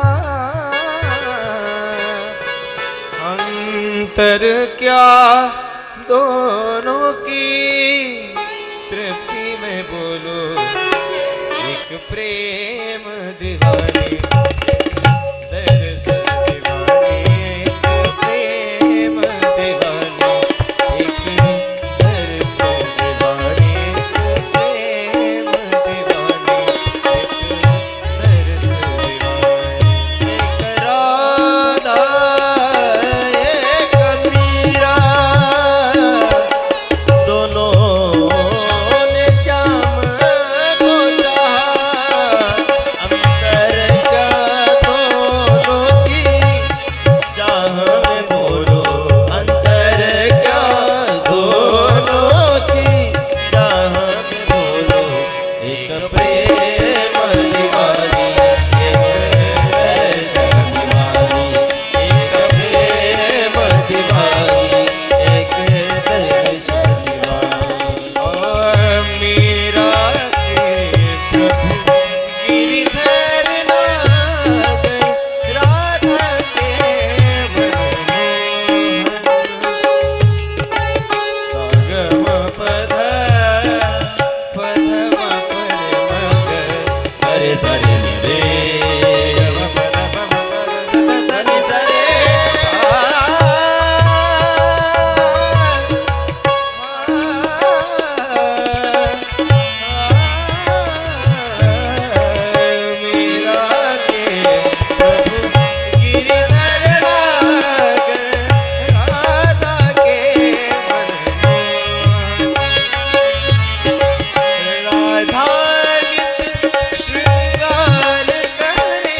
अंतर क्या दोनों की तृप्ति में बोलो, एक प्रेम दीवानी दर्शन दीवानी एक प्रेम दीवानी एक दर्शन दीवानी एक प्रेम दीवानी एक दर्शन दीवानी एक राधा एक मीरा दोनों ने श्याम को चाहा अंतर क्या दोनों की चाह में बोलो अंतर क्या दोनों की चाह में बोलो एक प्रेम दीवानी एक दर्शन दीवानी एक प्रेम दीवानी एक दर्शन दीवानी और मीरा के प्रभु गिरिधर नाग राधा के मनमोहन सागम पध पधम मग अरे सरे रे सनि सरे मीरा के प्रभु गिरिधर नाग राधा के मनमोहन राधा नित श्रृंगार करे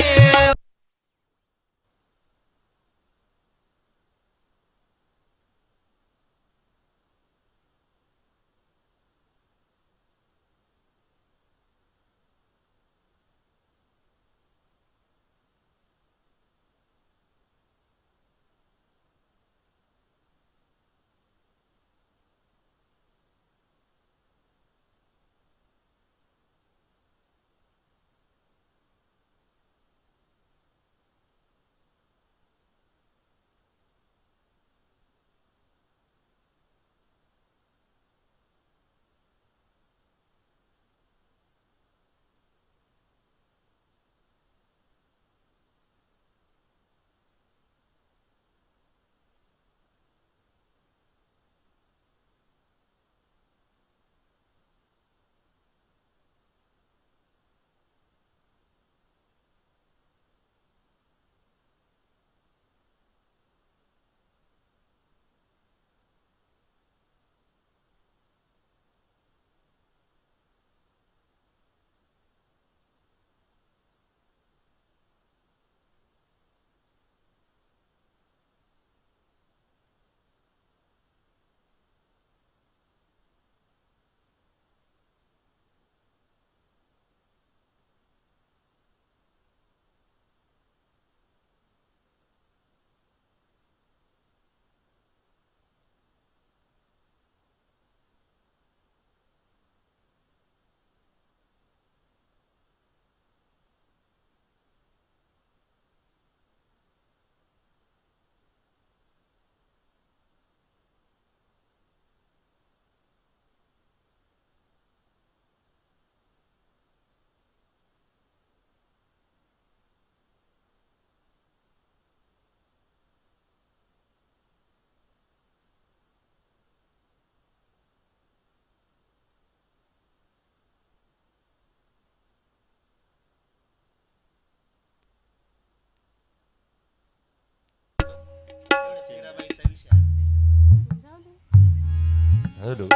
हॅलो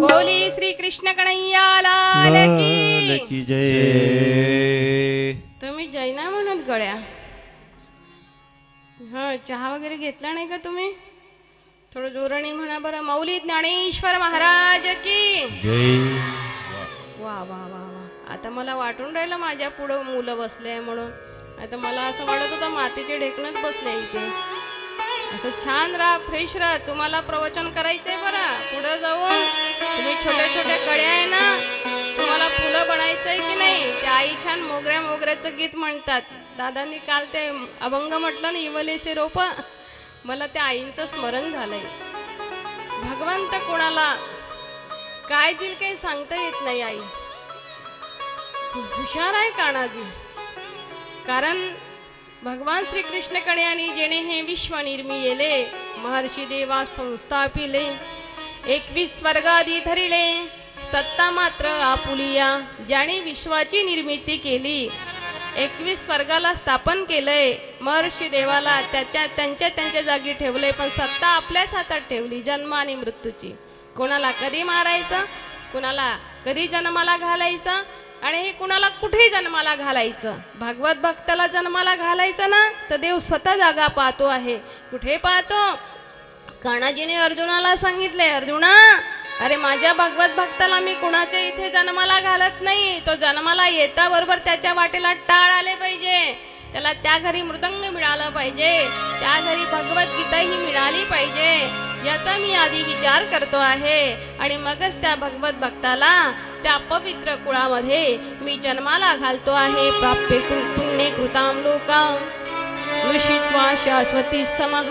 बोली श्री कृष्ण कन्हैया लाल की की जय तुम्ही जैना म्हणत गड्या हा चहा वगैरे घेतला नाही का तुम्ही थोडं जोराने म्हणा बरं मौली ज्ञानेश्वर महाराज की जय वा वा वा वा आता मला वाटून राहिलं माझ्या पुढं मुलं बसले म्हणून आता मला असं वाटत होतं मातीचे ढेकणच बसले इथे असं छान राहा फ्रेश राहा तुम्हाला प्रवचन करायचंय बरं पुढे जाऊन तुम्ही छोट्या छोट्या कड्या आहे ना तुम्हाला फुलं बनायचंय की नाही त्या आई छान मोगऱ्या मोगऱ्याचं गीत म्हणतात दादांनी काल ते अभंग म्हटलं ना इवलेसे रोप मला त्या आईंचं स्मरण झालंय भगवंत कोणाला काय दिल काही सांगता येत नाही आई हुशार आहे काणाजी. कारण भगवान श्री कृष्ण कण्याने जेणे हे विश्व निर्मिले, महर्षी देवा संस्थापिले, 21 स्वर्गादी धरिले, सत्ता मात्र आपुलिया. ज्याने विश्वाची निर्मिती केली, 21 स्वर्गाला स्थापन केलंय, महर्षी देवाला त्यांच्या जागी ठेवले, पण सत्ता आपल्याच हातात ठेवली, जन्म आणि मृत्यूची. कोणाला कधी मारायचं, कुणाला कधी जन्माला घालायचं, आणि हे कुणाला कुठे जन्माला घालायचं. भागवत भक्ताला जन्माला घालायचं ना, तर देव स्वतः जागा पाहतो आहे. कुठे पाहतो? कान्हाजीने अर्जुनाला सांगितले, अर्जुना अरे माझ्या भागवत भक्ताला मी कुणाच्या इथे जन्माला घालत नाही. तो जन्माला येता बरोबर त्याच्या वाटेला टाळ आले पाहिजे, त्याला त्या घरी मृदंग मिळालं पाहिजे, त्या घरी भगवद्गीता ही मिळाली पाहिजे, याचा मी आधी विचार करतो आहे. आणि मगच त्या भगवत भक्ताला त्या पवित्र कुळामध्ये मी जन्माला घालतो आहे. प्राप्य पुण्य कृताम लोकाम विषित्वा शाश्वती समः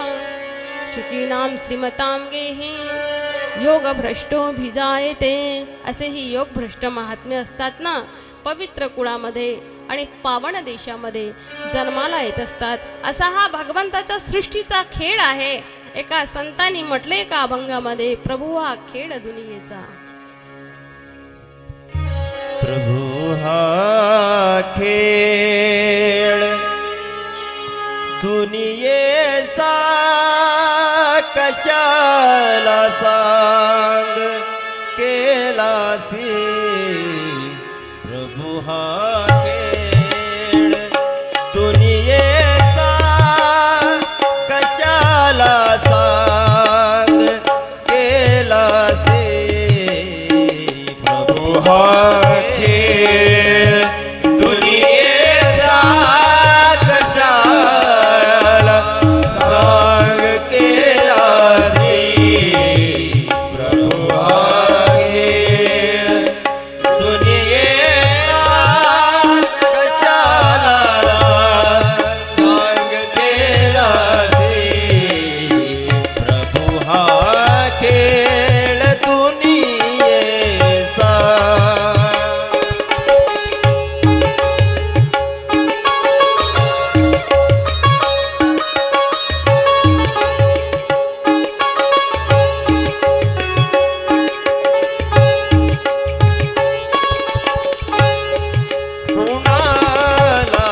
सुखीनाम श्रीमताम गेहि योग भ्रष्टो भिजायते. असे ही योग भ्रष्ट महात्म्य असतात ना, पवित्र कुळामध्ये आणि पावन देशामध्ये जन्माला येत असतात. असा हा भगवंताच्या सृष्टीचा खेळ आहे. एका संतांनी म्हटले एका अभंगामध्ये, प्रभू हा खेळ दुनियेचा. प्रभु हा खेळ दुनियेचा कशाला सांग केलासी. प्रभु हा खेळ दुनियेचा कशाला सांग केलासी. प्रभु हा खेळ दुनियेचा कशाला सांग केलासी. प्रभु हा खेळ दुनियेचा कशाला सांग केलासी. प्रभु हा खेळ दुनियेचा. कुणाला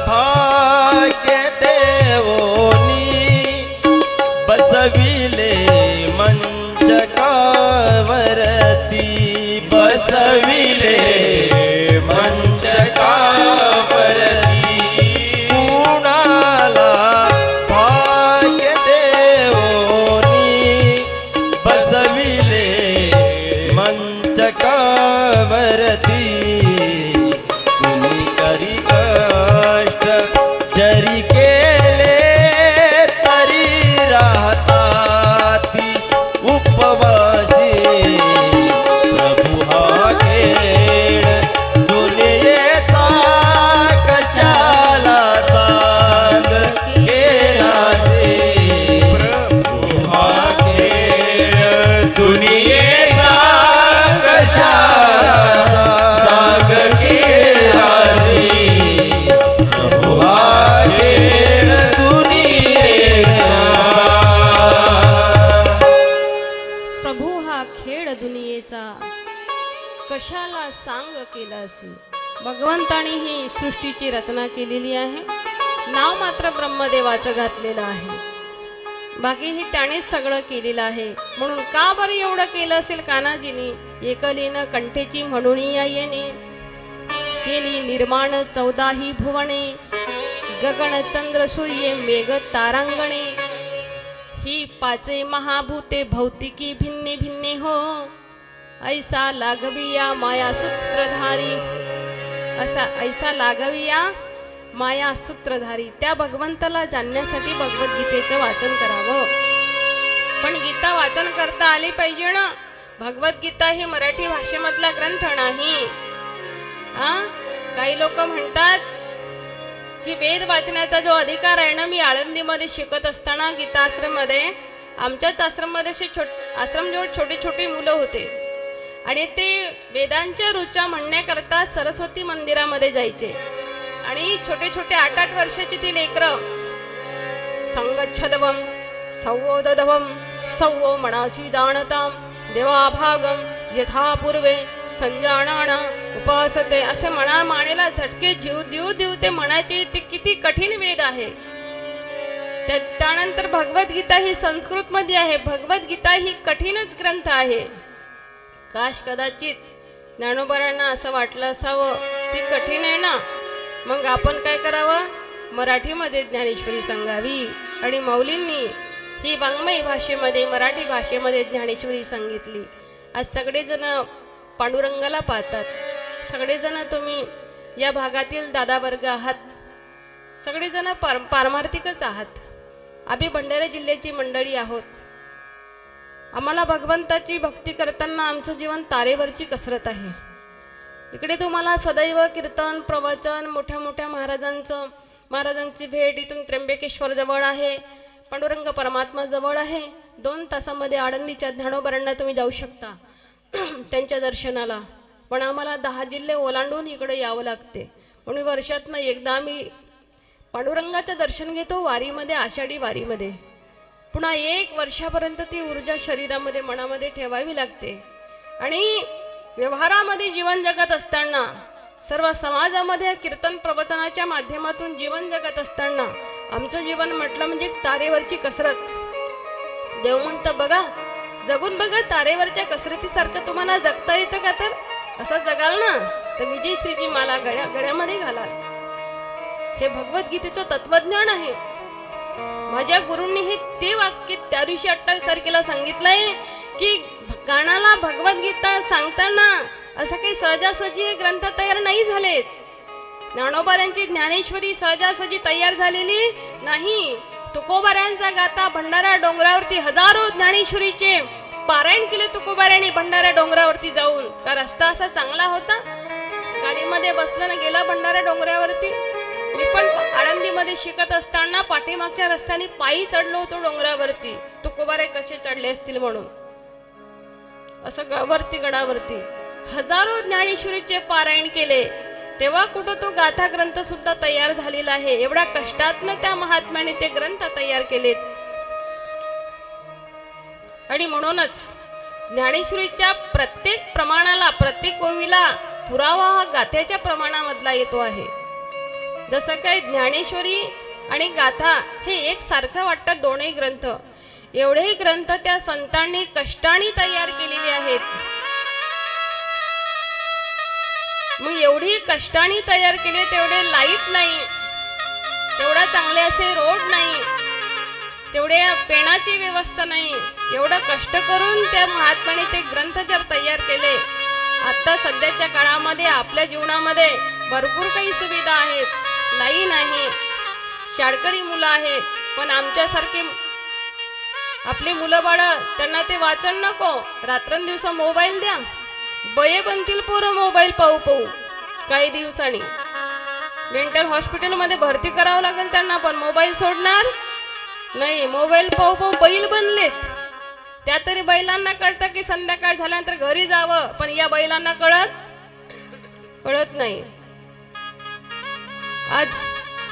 भाग्य देवोनी बसविले मंचकावरती. बसविले मंचकावरती. कुणाला भाग्य देवोनी बसविले मंचकावरती. कुणी करी कष्ट जरी केले तरी राहताती उपवासी. प्रभु हा खेळ दुनियेचा कशाला सांग केलासी. प्रभु हा खेळ दुनियेचा कशाला सांग केलासी. प्रभु हा खेळ दुनियेचा. प्रभू हा खेळ दुनियेचा कशाला सांग केलासी. भगवंताने ही सृष्टीची रचना केलेली आहे. नाव मात्र ब्रह्मदेवाचं घातलेलं आहे, बाकी हे त्यानेच सगळं केलेलं आहे. म्हणून का बरं एवढं केलं असेल कान्हाजीने? एकलीनं कंठेची म्हणून येणे केली निर्माण 14 भुवने. गगन चंद्र सूर्य मेघ तारांगणे. ही 5 महाभूते भौतिकी भिन्ने भिन्ने हो. ऐसा लागविया माया सूत्रधारी. ऐसा लागविया माया सूत्रधारी. त्या भगवंताला जाणण्यासाठी भगवद्गीतेचं वाचन करावं. पण गीता वाचन करता आली पाहिजे ना. भगवद्गीता ही मराठी भाषेमधला ग्रंथ नाही. काही लोक म्हणतात की वेद वाचण्याचा जो अधिकार आहे ना, मी आळंदीमध्ये शिकत असताना गीता आश्रममध्ये, आमच्याच आश्रममध्ये आश्रमजवळ छोटी छोटी मुलं होते आणि ते वेदांच्या ऋचा म्हणण्याकरता सरस्वती मंदिरामध्ये जायचे आणि छोटे छोटे 8-8 वर्षाची ती लेकरं संगच्छदवम संवोदधवम संवो मनासी जाणताम देवाभागम यथा पूर्वे संजाणाना उपासते असे म्हणा मानेला झटके जीव देऊ देऊ ते म्हणायचे. ते किती कठीण वेद आहे. त्यानंतर भगवद्गीता ही संस्कृत मध्ये आहे. भगवद्गीता ही कठीणच ग्रंथ आहे. काश कदाचित ज्ञानोबांना असं वाटलं असावं ती कठीण आहे ना, मग आपण काय करावं, मराठीमध्ये ज्ञानेश्वरी सांगावी. आणि मौलींनी ही वाङ्मयी भाषेमध्ये मराठी भाषेमध्ये ज्ञानेश्वरी सांगितली. आज सगळेजण पांडुरंगाला पाहतात. सगळेजण तुम्ही या भागातील दादा वर्ग आहात. सगळेजण पारमार्थिकच आहात. आम्ही भंडारा जिल्ह्याची मंडळी आहोत. आम्हाला भगवंताची भक्ती करताना आमचं जीवन तारेवरची कसरत आहे. इकडे तुम्हाला सदैव कीर्तन प्रवचन मोठ्या मोठ्या महाराजांची भेट. इथून त्र्यंबकेश्वर जवळ आहे, पांडुरंग परमात्मा जवळ आहे. 2 तासामध्ये आळंदीच्या ज्ञानोबांना तुम्ही जाऊ शकता त्यांच्या दर्शनाला. पण आम्हाला 10 जिल्हे ओलांडून इकडे यावं लागते. म्हणून वर्षातनं एकदा आम्ही पांडुरंगाचं दर्शन घेतो वारीमध्ये, आषाढी वारीमध्ये. पुन्हा 1 वर्षापर्यंत ती ऊर्जा शरीरामध्ये मनामध्ये ठेवावी लागते. आणि व्यवहारामध्ये जीवन जगत असताना, सर्व समाजामध्ये कीर्तन प्रवचनाच्या माध्यमातून जीवन जगत असताना आमचं जीवन म्हटलं म्हणजे तारेवरची कसरत. देव म्हणतं बघा, जगून बघा, तारेवरच्या कसरतीसारखं तुम्हाला जगता येतं का? तर असं जगाल ना तर विजयश्रीची माला गळ्यामध्ये घालाल. हे भगवद्गीतेचं तत्वज्ञान आहे. माझ्या गुरूंनी हे ते वाक्य त्या दिवशी 28 तारखेला सांगितलंय की कानाला भगवद्गीता सांगताना असं काही सहजासहजी हे ग्रंथ तयार नाही झालेत. ज्ञानोबांची ज्ञानेश्वरी सहजासहजी तयार झालेली नाही. तुकोबाऱ्यांचा गाथा भंडारा डोंगरावरती हजारो ज्ञानेश्वरीचे पारायण केले तुकोबाऱ्यांनी भंडारा डोंगरावरती जाऊन. का रस्ता असा चांगला होता? गाडीमध्ये बसलं ना गेला भंडारा डोंगरावरती. मी पण आळंदीमध्ये शिकत असताना पाठीमागच्या रस्त्याने पायी चढलो होतो डोंगरावरती. तुकोबारे कसे चढले असतील म्हणून. असं वरती गडावरती हजारो ज्ञानेश्वरीचे पारायण केले. तेव्हा कुठं तो गाथा ग्रंथ सुद्धा तयार झालेला आहे. एवढ्या कष्टातनं त्या महात्म्याने ते ग्रंथ तयार केलेत. आणि म्हणूनच ज्ञानेश्वरीच्या प्रत्येक प्रमाणाला, प्रत्येक ओवीला पुरावा हा गाथ्याच्या प्रमाणामधला येतो आहे. जसं काय ज्ञानेश्वरी आणि गाथा हे एकसारखं वाटतात दोन्ही ग्रंथ. एवढे ग्रंथ त्या संतांनी कष्टाने तयार केलेले आहेत. मग एवढी कष्टाने तयार केले, तेवढे लाईट नाही, तेवढा चांगले असे रोड नाही, तेवढ्या पेणाची व्यवस्था नाही. एवढं कष्ट करून त्या महात्म्याने ते ग्रंथ जर तयार केले. आता सध्याच्या काळामध्ये आपल्या जीवनामध्ये भरपूर काही सुविधा आहेत. लाईन आहे, शाळकरी मुलं आहेत, पण आमच्यासारखे आपले मुलं बाळं त्यांना ते वाचन नको. रात्रंदिवसा मोबाईल द्या. बये बनतील पोरं मोबाईल पाहू पाहू. काही दिवसांनी मेंटल हॉस्पिटलमध्ये भरती करावं लागेल त्यांना, पण मोबाईल सोडणार नाही. मोबाईल पाहू पाहू बैल बनलेत. त्या तरी बैलांना कळतं की संध्याकाळ झाल्यानंतर घरी जावं, पण या बैलांना कळत नाही. आज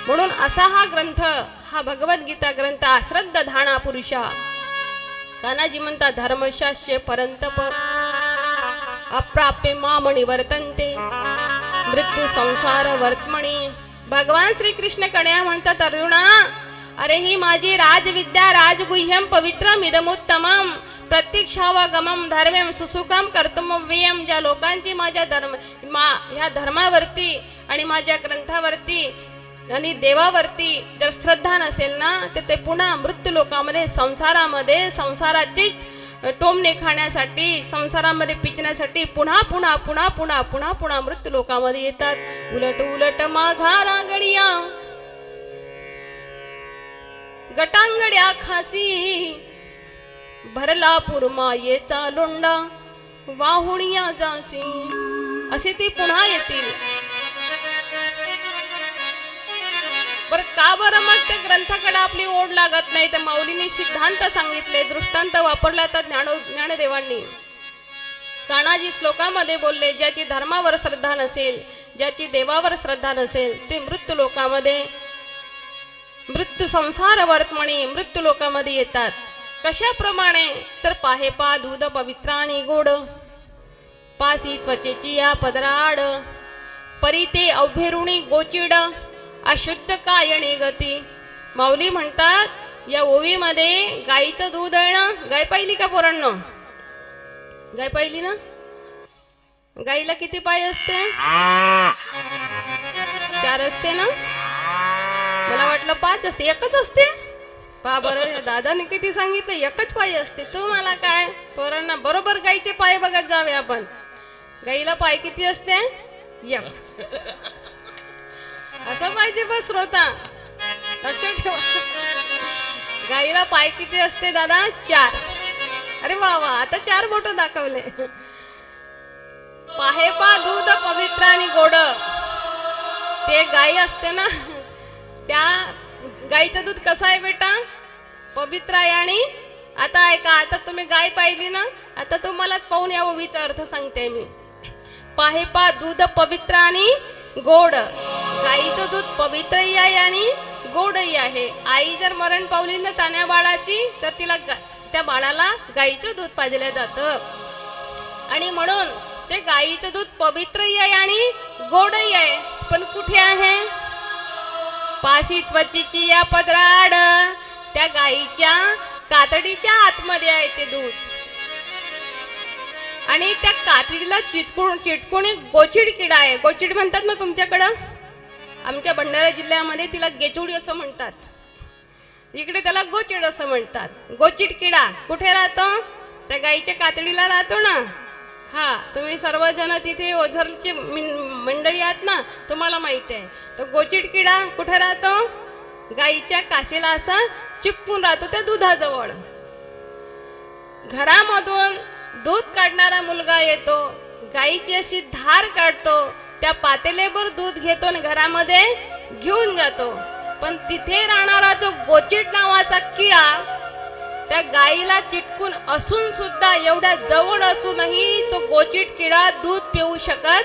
म्हणून असा हा ग्रंथ, हा भगवद्गीता ग्रंथ अश्रद्ध धाणा पुरुषा कानाजी म्हणता धर्मशास्ये परंतप अप्राप्य मामणी वर्तन्ते मृत्यू संसार वर्तमणी. भगवान श्रीकृष्ण कण्या म्हणतात, अर्जुना अरे ही माझी राजविद्या राजगुह्यम पवित्रम इदमुत्तमम प्रतीक्षावगमम धर्मेम सुसुखम कर्तव्यम. ज्या लोकांची माझ्या ह्या धर्मावरती आणि माझ्या ग्रंथावरती आणि देवावरती जर श्रद्धा नसेल ना, तर ते पुन्हा मृत्यू लोकामध्ये संसारामध्ये संसाराची टोमणे खाण्यासाठी, संसारामध्ये पिचण्यासाठी पुन्हा पुन्हा पुन्हा पुन्हा पुन्हा पुन्हा मृत्यू लोकामध्ये येतात. उलट उलट माघारा गडिया गटांगड्या खासी भरला पुरमायेचा लोंडा वाहुणिया जासी. असे ती पुन्हा येतील. बरं का बरं मग त्या ग्रंथाकडे आपली ओढ लागत नाही? तर माऊलींनी सिद्धांत सांगितले, दृष्टांत वापरला तर ज्ञानदेवांनी. कान्हाजी श्लोकामध्ये बोलले, ज्याची धर्मावर श्रद्धा नसेल, ज्याची देवावर श्रद्धा नसेल, ते मृत्यू लोकामध्ये, मृत्यू संसार वर्तमणी मृत्यू लोकामध्ये येतात. कशाप्रमाणे तर पाहे पा दूध पवित्र आणि गोड, पासी त्वचेची या पदराड, परिते अभेरुणी गोचिड, अशुद्ध कायणी गती. माऊली म्हणतात या ओवीमध्ये गाईचं दूध आहे ना. गाय पाहिली का पोरांनो? गाय पाहिली ना? गाईला किती पाय असते? 4 असते ना? मला वाटलं 5 असते. 1च असते. पहा बरं, दादाने किती सांगितलं, 1च पाय असते. तू मला काय? पोरांना बरोबर गाईचे पाय बघत जावे आपण. गाईला पाय किती असते? 1. असं पाहिजे बस श्रोता, लक्षात ठेवा. गाईला पाय किती असते दादा? 4. अरे वा वा, आता 4 बोट दाखवले. पाहे पा दूध पवित्र आणि गोड. ते गाई असते ना, त्या गाईचं दूध कसं आहे बेटा? पवित्र आहे. आणि आता ऐका, आता तुम्ही गाय पाहिली ना, आता तुम्हाला पाहून या ओवीचा अर्थ सांगते मी. पाहे पा दूध पवित्र आणि गोड. गाईचं दूध पवित्रही आहे आणि गोडही आहे. आई जर मरण पावली ना तान्या बाळाची, तर तिला त्या बाळाला गाईचं दूध पाजलं जातं. आणि म्हणून ते गाईचं दूध पवित्रही आहे आणि गोडही आहे. पण कुठे आहे? पाशी त्वचेची या पदराड, त्या गाईच्या कातडीच्या आतमध्ये आहे ते दूध. आणि त्या कातडीला चिटकून गोचिड किडा आहे. गोचिड म्हणतात ना तुमच्याकडं, आमच्या भंडारा जिल्ह्यामध्ये तिला गेचुडी असं म्हणतात, इकडे त्याला गोचिड असं म्हणतात. गोचिड किडा कुठे राहतो? त्या गाईच्या कातडीला राहतो ना. हा, तुम्ही सर्वजण तिथे ओझरची मंडळी आहात ना, तुम्हाला माहिती आहे. तो गोचिड किडा कुठे राहतो? गाईच्या काशीला असा चिपकून राहतो त्या दुधाजवळ. घरामधून दूध काढणारा मुलगा येतो, गाईची अशी धार काढतो, त्या पातेलेभर दूध घेतो आणि घरामध्ये घेऊन जातो. पण तिथे राहणारा जो गोचिड नावाचा किडा त्या गाईला चिटकून असून सुद्धा, एवढ्या जवळ असूनही तो गोचिड किडा दूध पिऊ शकत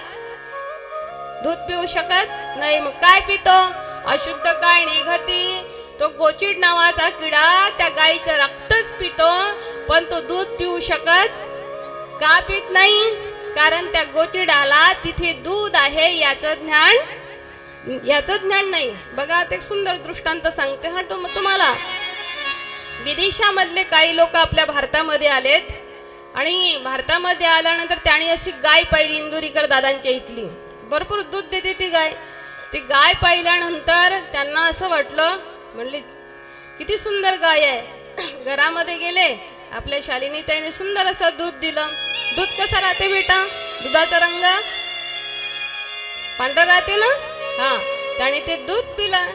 नाही. मग काय पितो? अशुद्ध काय निघती. तो गोचिड नावाचा किडा त्या गाईचं रक्तच पितो, पण तो दूध पिऊ शकत का पित नाही? कारण त्या गोचिडाला तिथे दूध आहे याचं ज्ञान नाही. बघा, एक सुंदर दृष्टांत सांगते हा तुम्हाला. विदेशामधले काही लोक आपल्या भारतामध्ये आलेत, आणि भारतामध्ये आल्यानंतर त्यांनी अशी गाय पाहिली, इंदुरीकर दादांच्या इथली. भरपूर दूध देते ती गाय. ती गाय पाहिल्यानंतर त्यांना असं वाटलं, म्हणले किती सुंदर गाय आहे. घरामध्ये गेले, आपल्या शालिनी ताईने सुंदर असं दूध दिलं. दूध कसं राहते बेटा? दुधाचा रंग पांढरा राहते ना. हा, त्याने ते दूध पिला.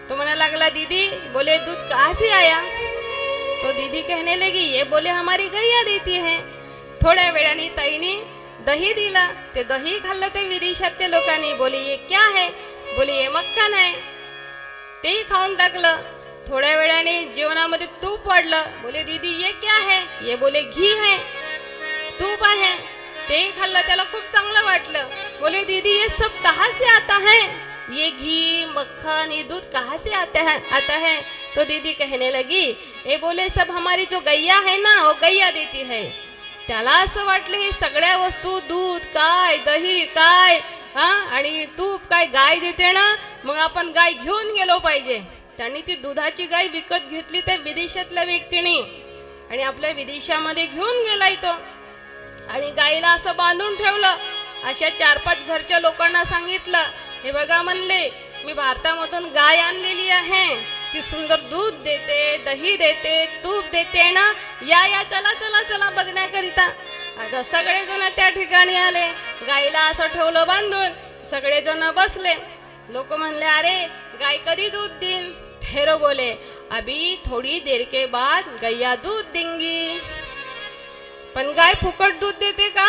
तो म्हणा लागला, दीदी बोले दूध कहाँ से आया? तो दीदी कहने लगी, ये बोले हमारी गैया देती है. थोड्या वेळाने ताईने दही दिला. ते दही खाल्लं ते विदेशातल्या लोकांनी. बोले ये क्या है? बोले ये मक्खन है. तेही खाऊन टाकलं. थोड्या वेळाने जेवणामध्ये तूप वाढलं. बोले दीदी ये क्या है? ये बोले घी है, तूप आहे. तेही खाल्लं, त्याला खूप चांगलं वाटलं. बोले दीदी ये सब कहाँ से आता है? ये घी मक्खन ये दूध कहाँ से आता है? तो दीदी कहने लगी, ये बोले सब हमारी जो गैया है ना, वो गैया देती है. त्याला असं वाटलं हे सगळ्या वस्तू, दूध काय, दही काय, आणि तूप काय गाय देते ना, मग आपण गाय घेऊन गेलो पाहिजे. त्यांनी ती दुधाची गाय विकत घेतली त्या विदेशातल्या व्यक्तीने, आणि आपल्या विदेशामध्ये घेऊन गेलाय तो. आणि गायीला असं बांधून ठेवलं. अशा 4-5 घरच्या लोकांना सांगितलं, हे बघा म्हणले, मी भारतामधून गाय आणलेली आहे, ती सुंदर दूध देते, दही देते, तूप देते ना, या चला चला चला बघण्याकरिता. आता सगळेजण त्या ठिकाणी आले. गायीला असं ठेवलं बांधून. सगळेजण बसले. लोक म्हणले, अरे गाय कधी दूध देईन? ठेरो बोले, अभी थोड़ी देर के बाद गैया दूध देंगी. पण गाय फुकट दूध देते का?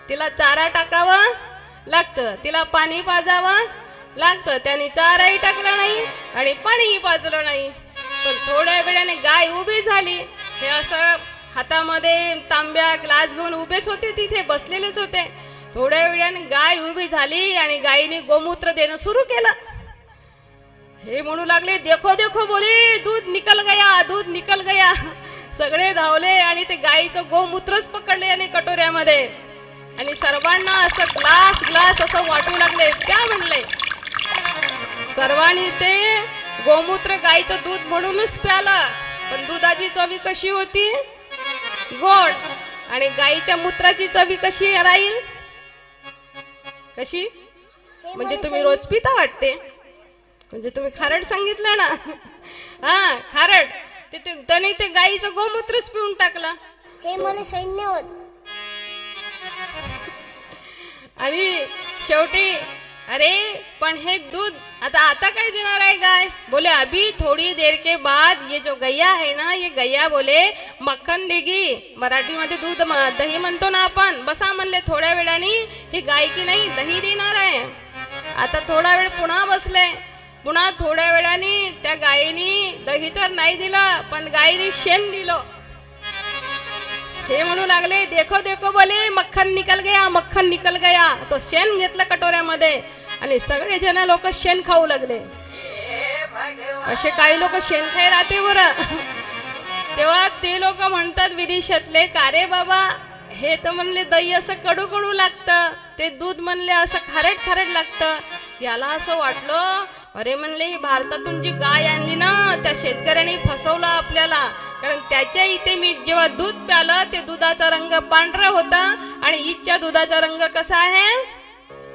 तिला चारा टाकावं लागतं, तिला पाणी पाजावं लागतं. त्याने चाराही टाकला नाही आणि पाणीही पाजलं नाही. पण थोड्या वेळाने गाय उभी झाली. हे असं हातामध्ये तांब्या ग्लास घेऊन उभेच होते, तिथे बसलेलेच होते. थोड्या वेळाने गाय उभी झाली आणि गायीने गोमूत्र देणं सुरू केलं. हे म्हणू लागले, देखो देखो बोले, दूध निकल गया, दूध निकल गया. सगळे धावले आणि ते गायीचं गोमूत्रच पकडले आणि कटोऱ्यामध्ये, आणि सर्वांना असं ग्लास ग्लास असं वाटू लागले. त्या म्हणले सर्वांनी ते गोमूत्र गायीचं दूध म्हणूनच प्यालं, पण दुधाची चवी कशी होती? गोड. आणि गायीच्या मूत्राची चवी कशी राहील? कशी? म्हणजे तुम्ही रोज पिता वाटते, म्हणजे तुम्ही खारट सांगितलं ना. हा, खारट. त्याने ते गायीचं गोमूत्रच पिऊन टाकला. हे मला सैन्य होत. आणि शेवटी अरे पण हे दूध आता काय देणार आहे गाय? बोले अभी थोड़ी देर के बाद ये जो गैया है ना, ये गैया बोले मक्खन देगी. मराठीमध्ये दूध दही म्हणतो ना आपण. बसा म्हणले, थोड्या वेळाने ही गाय की नाही दही देणार आहे. आता थोडा वेळ पुन्हा बसले. पुन्हा थोड्या वेळाने त्या गायीने दही तर नाही दिलं, पण गायीने शेण दिलं. हे म्हणू लागले, देखो देखो बोले, मक्खन निकल गया, मक्खन निकल गया. तो शेण घेतलं कटोऱ्यामध्ये आणि सगळे जण लोक शेण खाऊ लागले. असे काही लोक शेण खाई राहते बरं. तेव्हा ते लोक म्हणतात विदेशातले, का रे बाबा, हे तर म्हणले दही असं कडू कडू लागतं, ते दूध म्हणले असं खारट खारट लागतं. याला असं वाटलं, अरे म्हणले ही भारतातून जी गाय आणली ना, त्या शेतकऱ्यांनी फसवलं आपल्याला. कारण त्याच्या इथे मी जेव्हा दूध प्यालं, ते दुधाचा रंग पांढरा होता आणि हिच्या दुधाचा रंग कसा आहे?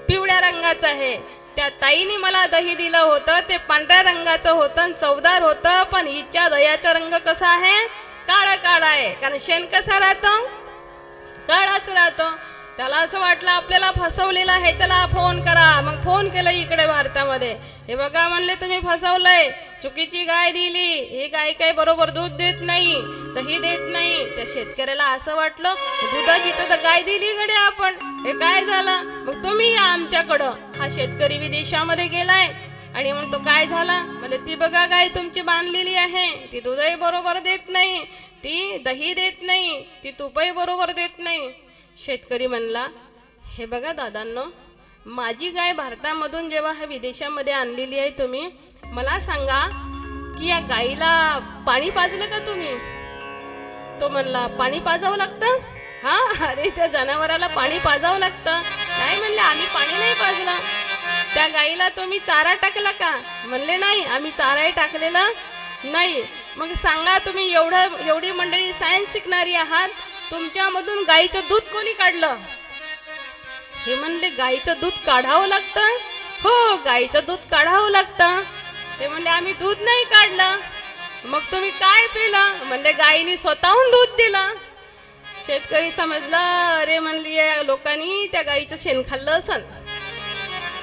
पिवळ्या रंगाचा आहे. त्या ताईने मला दही दिलं होतं, ते पांढऱ्या रंगाचं होतं, चवदार होतं, पण हिच्या दह्याचा रंग कसा आहे? काळा काळा आहे. कारण शेण कसा राहतो? काळाच राहतो. त्याला असं वाटलं आपल्याला फसवलेलं आहे, चला फोन करा. मग फोन केलं इकडे भारतामध्ये. हे बघा म्हणले, तुम्ही फसवलंय, चुकीची गाय दिली, ही गाय काही बरोबर दूध देत नाही, दही देत नाही. त्या शेतकऱ्याला असं वाटलं, दुधाची तर गाय दिली गडे आपण, हे काय झालं? मग तुम्ही या आमच्याकडं. हा शेतकरी विदेशामध्ये गेलाय आणि म्हणतो काय झाला? म्हणजे ती बघा गाय तुमची बांधलेली आहे, ती दूधही बरोबर देत नाही, ती दही देत नाही, ती तुपही बरोबर देत नाही. शेतकरी म्हणला, हे बघा दादांनो, माझी गाय भारतामधून जेव्हा हा विदेशामध्ये आणलेली आहे, तुम्ही मला सांगा की या गाईला पाणी पाजलं का तुम्ही? तो म्हणला, पाणी पाजावं लागतं? हा, अरे त्या जनावराला पाणी पाजावं लागतं. नाही म्हणले, आम्ही पाणी नाही पाजलं. त्या गाईला तुम्ही चारा टाकला का? म्हणले नाही, आम्ही चाराही टाकलेला नाही. मग सांगा, तुम्ही एवढी मंडळी सायन्स शिकणारी आहात, तुमच्यामधून गाईचं दूध कोणी काढलं? हे म्हणले, गाईचं दूध काढावं लागतं. हो, गाईचं दूध काढावं लागतं. ते म्हणले, आम्ही दूध नाही काढलं. मग तुम्ही काय पिलं? म्हणले, गाईने स्वतःहून दूध दिलं. शेतकरी समजला, अरे म्हणली या लोकांनी त्या गाईचं शेण खाल्लं असन.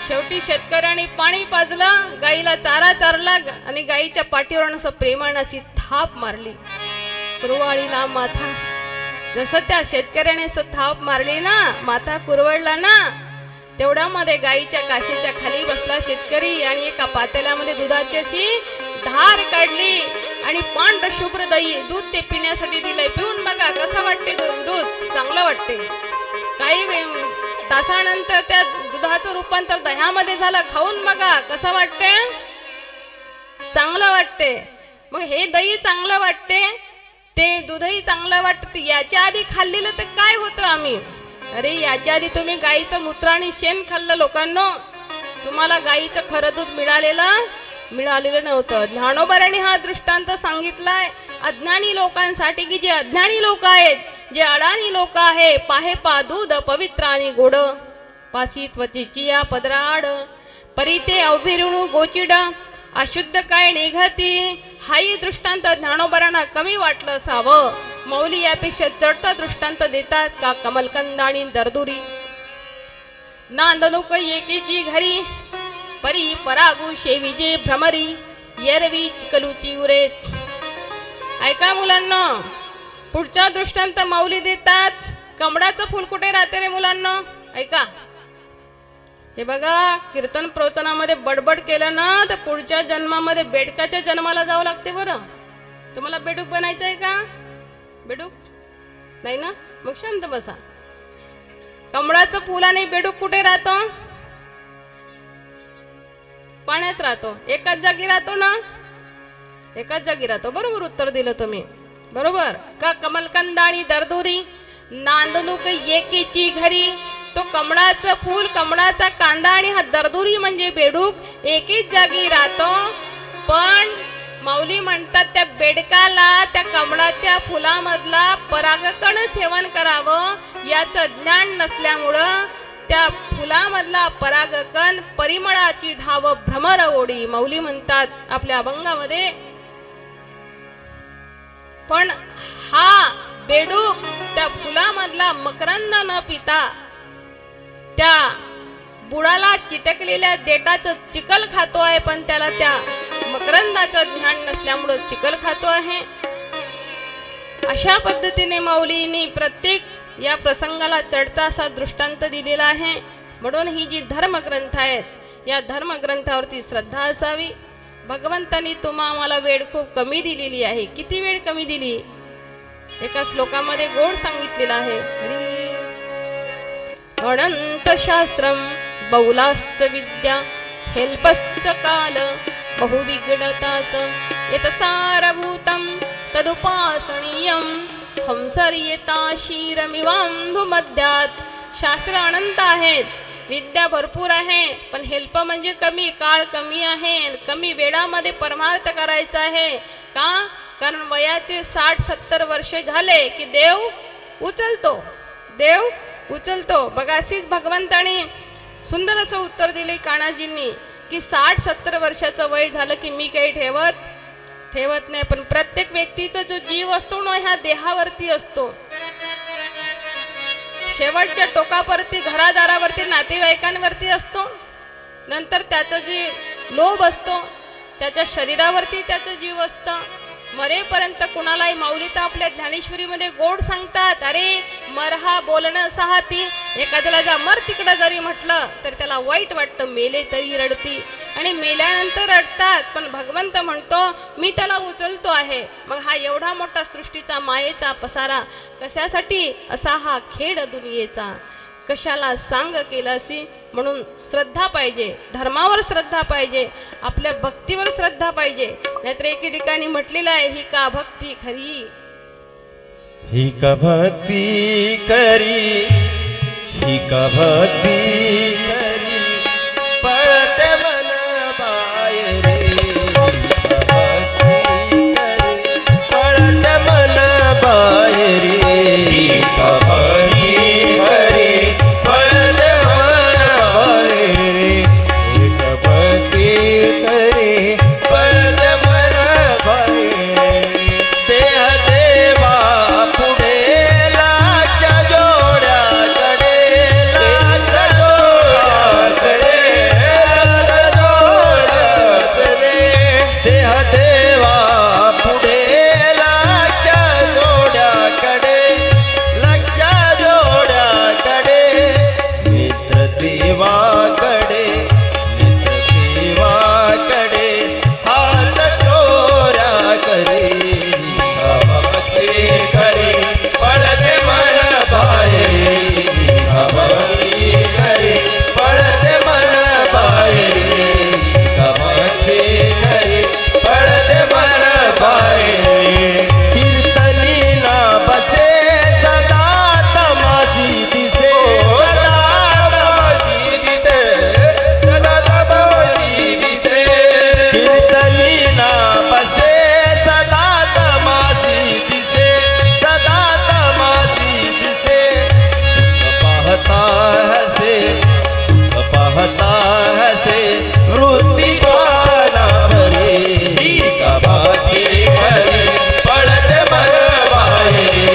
शेवटी शेतकऱ्याने पाणी पाजलं, गाईला चारा चारला आणि गाईच्या पाठीवर असं प्रेमानाची थाप मारली. कुरवाळीला माथा. जसं त्या शेतकऱ्याने असं थाप मारली ना, माथा कुरवडला ना, तेवढ्यामध्ये गाईच्या काशीच्या खाली बसला शेतकरी आणि एका पातेल्यामध्ये दुधाची अशी धार काढली आणि पांढर शुभ्र दही दूध ते पिण्यासाठी दिलंय. पिऊन बघा कसं वाटते दूध. चांगलं वाटते. काही तासानंतर त्या दुधाचं रूपांतर दह्यामध्ये झालं. खाऊन बघा कसं वाटते? चांगलं वाटते. मग हे दही चांगलं वाटते, ते दूधही चांगलं वाटतं. याच्या आधी खाल्लेलं तर काय होतं आम्ही? अरे याच्या आधी तुम्ही गाईचं मूत्र आणि शेण खाल्लं लोकांनो. तुम्हाला गाईचं खरं दूध मिळालेलं नव्हतं. ज्ञानोबारांनी हा दृष्टांत सांगितलाय अज्ञानी लोकांसाठी, की जे अज्ञानी लोक आहेत, जे अडाणी लोक आहे. पाहे पा दूध पवित्र आणि गोड, पासी त्वचेची या पदराड, परिते अवभिरुणू गोचिड, अशुद्ध काय निघती. हाही दृष्टांत ज्ञानोबारांना कमी वाटलं असावं. मौली यापेक्षा चढता दृष्टांत देतात का? कमलकंद आणि दरदुरी, नांदनुक एकेची घरी, परी परागू शेविजे भ्रमरी, येरवी चिकलूची उरेत. ऐका मुलांना, पुढचा दृष्टांत माऊली देतात. कमळाचं फूल कुठे राहते रे मुलांना? ऐका, हे बघा, कीर्तन प्रवचनामध्ये बडबड केलं ना तर पुढच्या जन्मामध्ये बेडकाच्या जन्माला जावं लागते. बरं, तुम्हाला बेडूक बनायचं आहे का? बेडूक नाही ना, मग शांत बसा. कमळाचं फुल आणि बेडूक कुठे राहतो? पाण्यात राहतो. एकाच जागी राहतो ना? एकाच जागी राहतो. बरोबर उत्तर दिलं तुम्ही. बरोबर का? कमलकंद आणि दरदुरी नांदणूक एकेची घरी. तो कमळाचं फूल, कमळाचा कांदा आणि हा दरदुरी म्हणजे बेडूक एकेच जागी राहतो. पण माऊली म्हणतात त्या बेडकाला त्या कमळाच्या फुलामधला परागकण सेवन करावं याचं ज्ञान नसल्यामुळं त्या फुलामधला परागकण परिमळाची धाव भ्रमर ओढी. माऊली म्हणतात आपल्या अभंगामध्ये. पण हा बेडूक त्या फुलामधला मकरंद न पिता त्या बुडाला चिटकलेल्या देठाचं चिखल खातो आहे. पण त्याला त्या मकरंदाचं ज्ञान नसल्यामुळं चिखल खातो आहे. अशा पद्धतीने माऊलींनी प्रत्येक या प्रसंगाला चढता असा दृष्टांत दिलेला आहे. म्हणून ही जी धर्मग्रंथ आहेत या धर्मग्रंथावरती श्रद्धा असावी. भगवंतांनी आम्हाला वेळ खूप कमी दिलेली आहे. किती वेळ कमी दिली? एका श्लोकामध्ये गोड सांगितलेला आहे. अनंत शास्त्रम बहुलाश्च विद्या हेल्पश्च काल बहुविघ्नताच यतसारभूतं तदुपासनीयं हंसर्यता क्षीरमिवांधु मध्यात. शास्त्र अनंत आहेत, विद्या भरपूर आहे, पण हेल्प म्हणजे कमी, काळ कमी आहे, कमी वेळामध्ये परमार्थ करायचा आहे. का? कारण वयाचे 60-70 वर्ष झाले की देव उचलतो, देव उचलतो. बघा अशीच भगवंताने सुंदर असं उत्तर दिले कान्हाजींनी की 60-70 वर्षाचं वय झालं की मी काही ठेवत नाही. पण प्रत्येक व्यक्तीचा जो जीव असतो ना ह्या देहावरती असतो. शेवटच्या टोकावरती घरादारावरती नातेवाईकांवरती असतो. नंतर त्याचा जे लोभ असतो त्याच्या शरीरावरती त्याचा जीव असतं. मरेपर्यंत कुणालाही माऊली तर आपल्या ज्ञानेश्वरीमध्ये गोड सांगतात, अरे मरहा बोलणं सहाती. एखाद्याला जा मर तिकडं जरी म्हटलं तर त्याला वाईट वाटतं, मेले तरी रडती आणि मेल्यानंतर रडतात. पण भगवंत म्हणतो मी त्याला उचलतो आहे. मग हा एवढा मोठा सृष्टीचा मायेचा पसारा कशासाठी? असा हा खेळ दुनियेचा कशाला सांग केलासी. म्हणून श्रद्धा पाहिजे, धर्मावर श्रद्धा पाहिजे, आपल्या भक्तीवर श्रद्धा पाहिजे. नाहीतर एके ठिकाणी म्हटलेलं आहे ही का भक्ती खरी, ही का भक्ती करी, ही का भक्ती करी पळते मन बाहेर. पळते मन बाहेर. ही का भक्ती करी पळते मन बाहेर. एक भक्ती करी पळते मन बाहेर. देह देवा पुढे लाच जोड्याकडे, लाच जोड्याकडे, लाच जोड्याकडे. देह देवा पुढे लाच जोड्याकडे, लाच जोड्याकडे. मित्र देवाकडे, मित्र देवाकडे हात चोऱ्याकडे. भक्ती करी पळते मन बाहेर. भक्ती करी पळते मन बाहेर. भक्ती करी पळते मन बाहेर. कीर्तनी ना बसे सदा तमाशी दिसे, सदा तमाशी दिसे, सदा तमाशी दिसे. कीर्तनी ना बसे सदा तमाशी दिसे, सदा तमाशी दिसे. पाहता हसे, पाहता हसे वृत्ती पाना भरे. का भक्ती करे पळते मन बाहेर.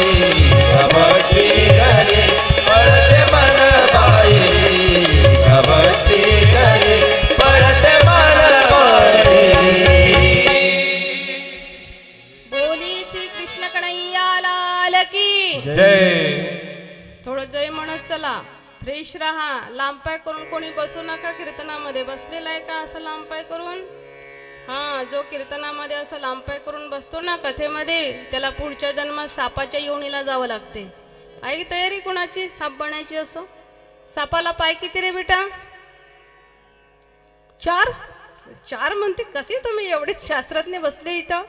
भक्ती करे पळते मन बाहेर. भक्ती करे पळते मन बाहेर. बोली श्री कृष्ण कन्हैया लाल की. जय. थोडं जय म्हणत चला, फ्रेश राहा. लांब पाय करून कोणी बसू नका. कीर्तनामध्ये बसलेला आहे का असं लांब पाय करून? हा, जो कीर्तनामध्ये असं लांबपाय करून बसतो ना कथेमध्ये, त्याला पुढच्या जन्मात सापाच्या योनीला जावं लागते. आहे की तयारी कोणाची साप बनायची? असं सापाला पाय किती रे बेटा? 4. 4 म्हणते. कशी तुम्ही एवढे शास्त्रज्ञ बसले इथं?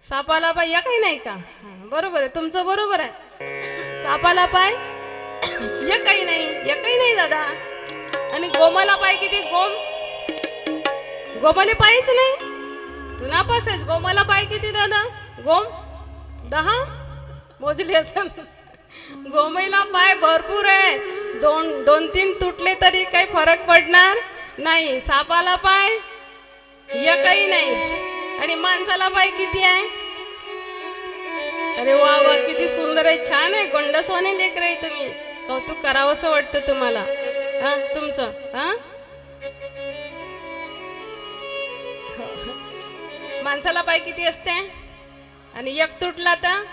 सापाला पाय एकही नाही का? बरोबर आहे, तुमचं बरोबर आहे. सापाला पाय एकही नाही दादा. आणि गोमाला पाय किती? गोमाले पायच नाही. तू नापास आहेस. गोमाला पाय किती दादा? गोम 10 मोजले असं. गोमेला पाय भरपूर आहे. 2-3 तुटले तरी काही फरक पडणार नाही. सापाला पाय एकही नाही. आणि माणसाला पाय किती आहे? अरे वा वा, किती सुंदर आहे, छान आहे. गोंडसवाने लेकर आहे तुम्ही. कौतुक करावं असं वाटतं तुम्हाला हा तुमचं. हा, माणसाला पाय किती असते? आणि एक तुटला तर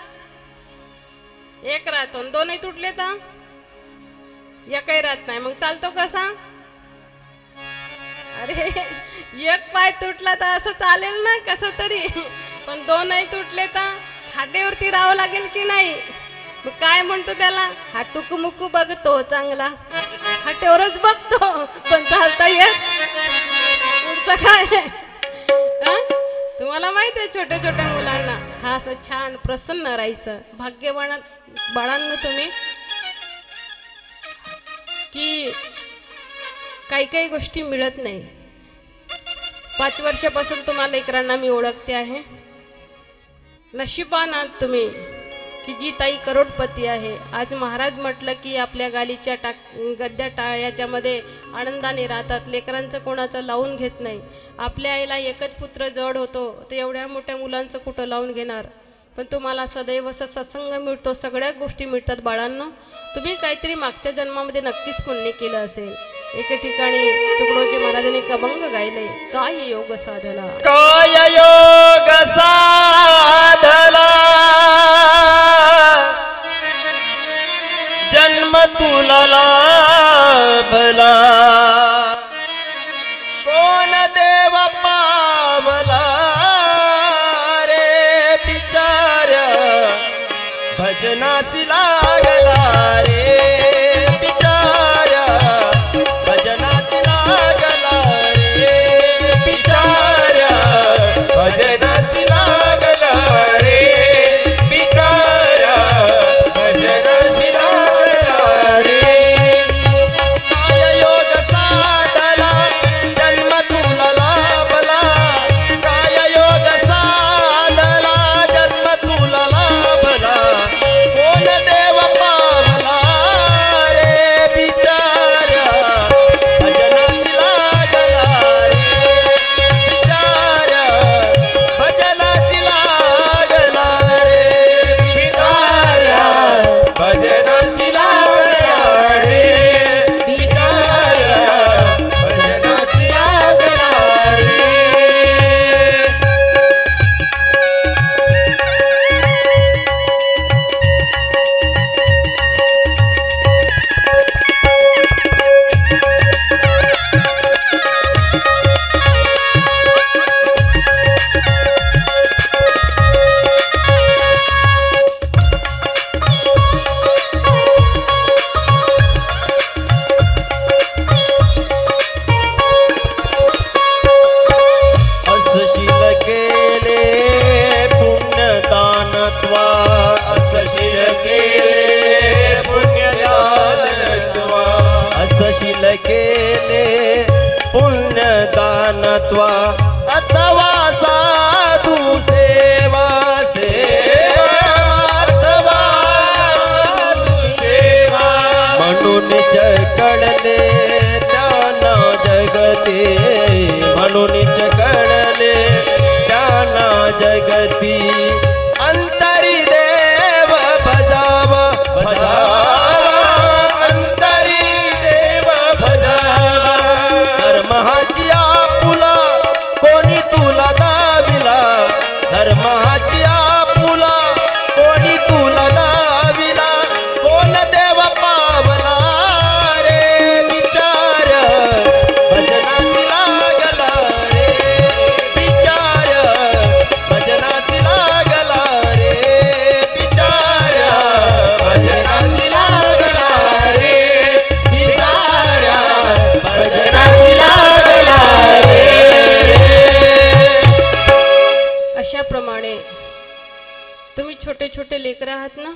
एक राहतो, 2 तुटले तर एकही राहत नाही. मग चालतो कसा? अरे एक पाय तुटला तर असं चालेल ना कसं तरी, पण 2 तुटले तर खाटेवरती राहावं लागेल की नाही? मग काय म्हणतो त्याला? हा टुकमुकू बघतो चांगला, खाटेवरच बघतो पण चालता येत पुढचं काय? तुम्हाला माहिती आहे छोट्या छोट्या मुलांना हा असं छान प्रसन्न राहायचं. भाग्यवान बाळांना तुम्ही की काही काही गोष्टी मिळत नाही. 5 वर्षापासून तुम्हाला लेकरांना मी ओळखते आहे. नशिबान आहात तुम्ही की जी ताई करोडपती आहे. आज महाराज म्हटलं की आपल्या गालीच्या गद्द्या टाळ्याच्यामध्ये आनंदाने राहतात. लेकरांचं कोणाचं लावून घेत नाही. आपल्या आईला एकच पुत्र जड होतो, तर एवढ्या मोठ्या मुलांचं कुठं लावून घेणार? पण तुम्हाला सदैव असं सत्संग मिळतो, सगळ्या गोष्टी मिळतात. बाळांनो, तुम्ही काहीतरी मागच्या जन्मामध्ये नक्कीच पुण्य केलं असेल. एके ठिकाणी तुकडोजी महाराजांनी कबंग गायले, काय योग साधला, काय योग साधला, जन्म तुला लाभला, कोण देव पावला रे बिचाऱ्या, भजनासी लागला रे बिचाऱ्या, भजनासी लागला रे बिचाऱ्या, भजनासी लागला रे बिचारा, भजनासी लागला रे. काय योग साधला, जन्म तुला लाभला, काय योग साधला, जन्म तुला लाभला, कोण देव पावला रे बिचाऱ्या, भजनासी लागला रे बिचाऱ्या, भजनासी लागला रे बिचारा, भजनासी लागला रे बिचारा, भजनासी लागला रे. असशील केले पुण्यदानत्वा, असशील केले पुण्यदानत्वा, असशील केले पुण्यदानत्वा, अथवा साधू सेवा सेवा, अथवा साधू सेवा, म्हणून कळले ज्ञान जगती, म्हणून कळले ज्ञान जगती, अंतरी देव भजावा भजावा, अंतरी देव भजावा, धर्माची आपुला कोणी तुला दाविला, लेकरं आहात ना,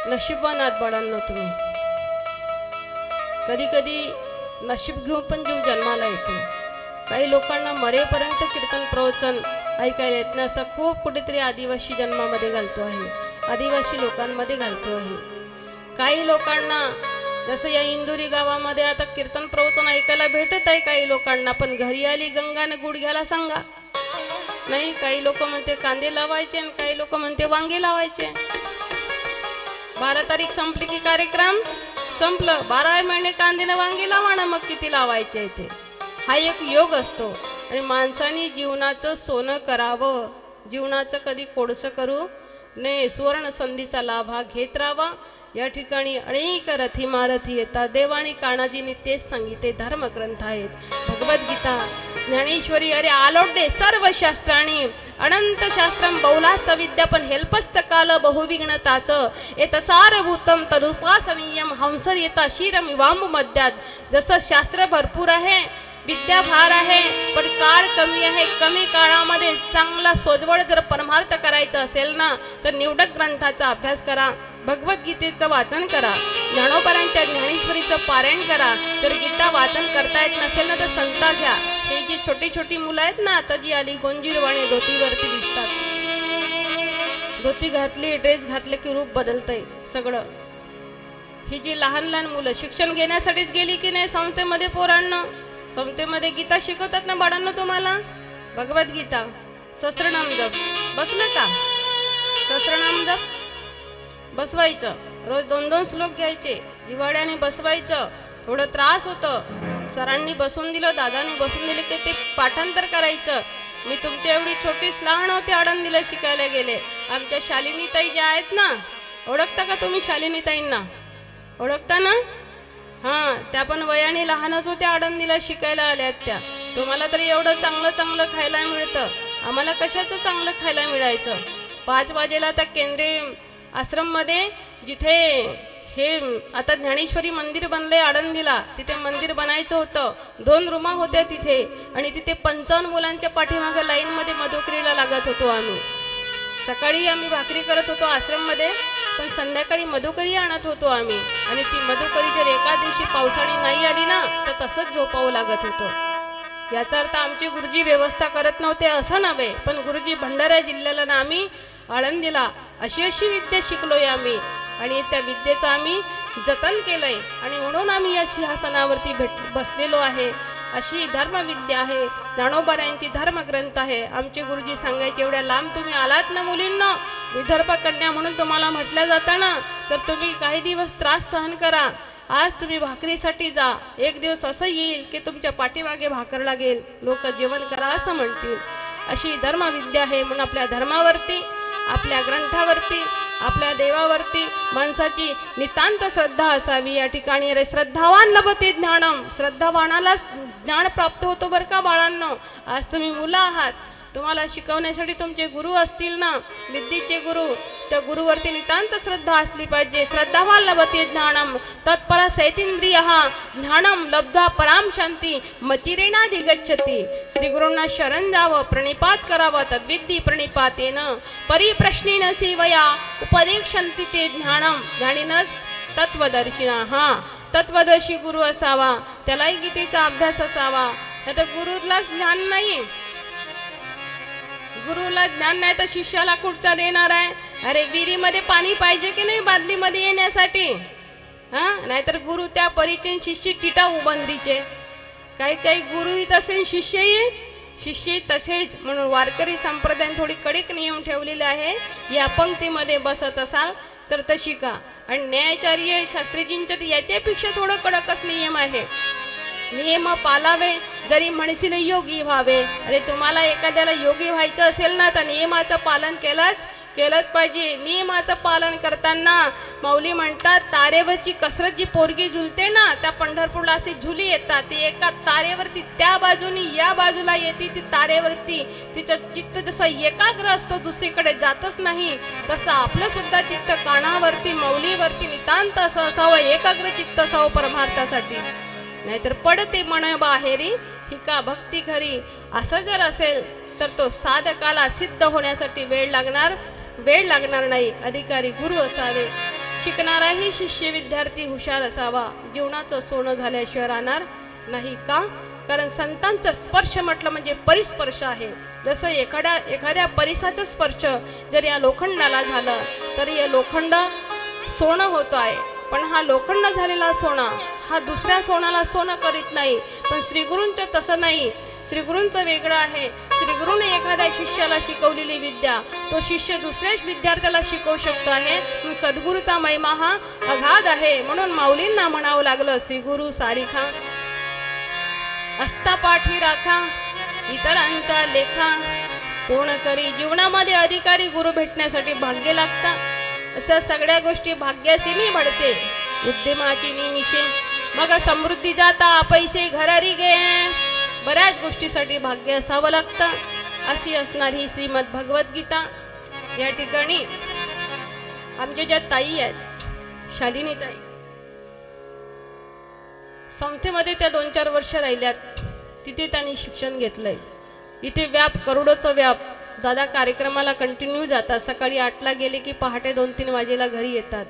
नशीबवान आहात बाळांनो तुम्ही. कधी कधी नशीब घेऊन पण जीव जन्माला येतो. काही लोकांना मरेपर्यंत कीर्तन प्रवचन ऐकायला येत नाही, असं खूप कुठेतरी आदिवासी जन्मामध्ये घालतो आहे, आदिवासी लोकांमध्ये घालतो आहे. काही लोकांना जसं या इंदुरी गावामध्ये आता कीर्तन प्रवचन ऐकायला भेटत आहे काही लोकांना, पण घरी आली गंगाने गुडघ्याला सांगा नाही. काही लोक म्हणते कांदे लावायचे आणि काही लोक म्हणते वांगे लावायचे. 12 तारीख संपली की कार्यक्रम संपलं. 12 महिने कांदेनं वांगे लावा ना, मग किती लावायचे ते. हा एक योग असतो. आणि माणसाने जीवनाचं सोनं करावं, जीवनाचं कधी कोडसं करू नये. सुवर्ण संधीचा लाभ हा घेत राहावा. या ठिकाणी अनेक रथी मारथी येतात. देवाणी काणाजींनी तेच सांगितले. धर्मग्रंथ आहेत, भगवद्गीता, ज्ञानेश्वरी, अरे आलोडे सर्व शास्त्राणी अनंत शास्त्रम बहुलाच विद्या पण हेल्पच काल बहुविघ्नताच एतसारभूतम तदुपासनीयम हंसर येता शिरमिवांब मध्यात. जसं शास्त्र भरपूर आहे, विद्या भार आहे, पण काळ कमी आहे. कमी काळामध्ये चांगला सोजवळ जर परमार्थ करायचा असेल ना, तर निवडक ग्रंथाचा अभ्यास करा, भगवद्गीतेचं वाचन करा, ज्ञानोबरांच्या ज्ञानेश्वरीचं पारायण करा. जर गीता वाचन करता येत नसेल ना, तर संता घ्या. हे जी छोटी छोटी मुलं आहेत ना, आता जी आली गोंजीरवाणी धोतीवरती दिसतात, धोती घातली ड्रेस घातले की रूप बदलतंय सगळं. ही जी लहान लहान मुलं शिक्षण घेण्यासाठीच गेली की नाही संस्थेमध्ये, पोरांना संस्थेमध्ये गीता शिकवतात ना बाळांना तुम्हाला, भगवद्गीता. सहस्त्रनाम जप बसलं का? सहस्त्रनाम जप बसवायचं, रोज 2-2 श्लोक घ्यायचे, जिवाड्याने बसवायचं. थोडं त्रास होतं, सरांनी बसून दिलं, दादानी बसून दिले की ते पाठांतर करायचं. मी तुमच्या एवढी छोटीच लहान होते, आळंदीला शिकायला गेले. आमच्या शालिनीताई ज्या आहेत ना, ओळखता का तुम्ही शालिनीताईंना? ओळखता ना? हां, त्या पण वयाने लहानच होत्या, आळंदीला शिकायला आल्यात त्या. तुम्हाला तरी एवढं चांगलं चांगलं खायला मिळतं, आम्हाला कशाचं चांगलं खायला मिळायचं? 5 वाजेला त्या केंद्रीय आश्रममध्ये, जिथे हे आता ज्ञानेश्वरी मंदिर बनले आळंदीला, तिथे मंदिर बनायचं होतं. 2 रूमा होत्या तिथे, आणि तिथे 55 मुलांच्या पाठीमागे लाईनमध्ये मधुकरीला लागत होतो आम्ही. सकाळी आम्ही भाकरी करत होतो आश्रममध्ये, पण संध्याकाळी मधुकरी आणत होतो आम्ही. आणि ती मधुकरी जर एका दिवशी पावसाळी नाही आली ना, तर तसंच झोपावं लागत होतं. याचा अर्थ आमचे गुरुजी व्यवस्था करत नव्हते असं नव्हे, पण गुरुजी भंडारा जिल्ह्याला ना आम्ही आळंदीला अशी विद्या शिकलोय आम्ही, आणि त्या विद्येचं आम्ही जतन केलंय. आणि म्हणून आम्ही या सिंहासनावरती बसलेलो आहे. अशी धर्मविद्या आहे, ज्ञानोबरायांची धर्मग्रंथ आहे. आमचे गुरुजी सांगायचे, एवढ्या लांब तुम्ही आलात ना मुलींना, विदर्भ कन्या म्हणून तुम्हाला म्हटलं जातं ना, तर तुम्ही काही दिवस त्रास सहन करा. आज तुम्ही भाकरीसाठी जा, एक दिवस असं येईल की तुमच्या पाठीमागे भाकर लागेल, लोक जेवण करा असं म्हणतील. अशी धर्मविद्या आहे. म्हणून आपल्या धर्मावरती, आपल्या ग्रंथावरती, आपल्या देवावरती माणसाची नितांत श्रद्धा असावी. या ठिकाणी रे श्रद्धावान लभते ज्ञानम, श्रद्धावानाला ज्ञान प्राप्त होतो बरं का बाळांनो. आज तुम्ही मुलं आहात, तुम्हाला शिकवण्यासाठी तुमचे गुरु असतील ना, विद्येचे गुरु, त्या गुरुवरती नितांत श्रद्धा असली पाहिजे. श्रद्धावान लभते ज्ञानम तत्परा सैतींद्रिय ज्ञानम लब्धा पराम शांती मतिरेणाधिगच्छति. श्री गुरूंना शरण जावं, प्रणिपात करावं. तद्विद्धी प्रणिपातेन परिप्रश्नेन सेवया उपदेक्षन्ति ते ज्ञानम. ज्ञानिनस तत्वदर्शिना. हां, तत्वदर्शी गुरु असावा, त्यालाही गीतेचा अभ्यास असावा. नाही तर गुरुलाच ज्ञान नाही, गुरुला ज्ञान नाही तर शिष्याला कुठचा देणार आहे? अरे विहिरीमध्ये पाणी पाहिजे की नाही बादलीमध्ये येण्यासाठी? हां, नाहीतर गुरु त्या परीचे, शिष्य टिटाऊ बंदरीचे. काही काही गुरुही तसे, शिष्यही तसेच. म्हणून वारकरी संप्रदायाने थोडी कडक नियम ठेवलेले आहे. या पंक्तीमध्ये बसत असाल तर तशी का. आणि न्यायाचार्य शास्त्रीजींच्या याच्यापेक्षा थोडं कडकच नियम आहे. नियम पाळावे, जरी म्हणशील योगी व्हावे. अरे तुम्हाला एखाद्याला योगी व्हायचं असेल ना, तर नियमाचं पालन केलंच पाहिजे. नियमाचं पालन करताना माऊली म्हणतात, तारेवरची कसरत जी पोरगी झुलते ना, त्या पंढरपूरला अशी झुली येतात. ती एका तारेवरती त्या बाजूनी या बाजूला येते. ती तारेवरती तिचं चित्त जसं एकाग्र असतो, दुसरीकडे जातच नाही, तसं आपलं सुद्धा चित्त कानावरती, माऊलीवरती नितांत असं असावं, एकाग्र चित्त असावं परमार्थासाठी. नाहीतर पडते मन बाहेरी ही का भक्ती खरी. असं जर असेल तर तो साधकाला सिद्ध होण्यासाठी वेळ लागणार. वेळ लागणार नाही. अधिकारी गुरु असावे, शिकणाराही शिष्य विद्यार्थी हुशार असावा. जीवनाचं सोनं झाल्याशिवाय राहणार नाही. का? कारण संतांचा स्पर्श म्हटलं म्हणजे परिस्पर्श आहे. जसं एखाद्या परिसाचा स्पर्श जर या लोखंडाला झालं तर हे लोखंड सोनं होतं आहे. पण हा लोखंड झालेला सोना हा दुसऱ्या सोनाला सोनं करीत नाही. पण श्रीगुरूंचं तसं नाही. श्रीगुरूंचं वेगळं आहे. श्रीगुरूने एखाद्या शिष्याला शिकवलेली विद्या तो शिष्य दुसऱ्याच विद्यार्थ्याला शिकवू शकतो आहे. सद्गुरूचा महिमा हा अगाध आहे. म्हणून माऊलींना म्हणावं लागलं, श्रीगुरु सारिखा असता पाठी राखा, इतरांचा लेखा कोण करी. जीवनामध्ये अधिकारी गुरु भेटण्यासाठी भाग्य लागतं. अशा सगळ्या गोष्टी भाग्याशी नाही बढते, उद्यमाची निमिषे. मग समृद्धी जाता पैसे घरारी गे. बऱ्याच गोष्टीसाठी भाग्य असावं लागतं. अशी असणारी ही श्रीमद भगवद्गीता. या ठिकाणी आमच्या ज्या ताई आहेत, शालिनी ताई, संस्थेमध्ये त्या 2-4 वर्ष राहिल्यात. तिथे त्यांनी शिक्षण घेतलंय. इथे व्याप, करोडोचं व्याप. दादा कार्यक्रमाला कंटिन्यू जातात. सकाळी 8ला गेले की पहाटे 2-3 वाजेला घरी येतात.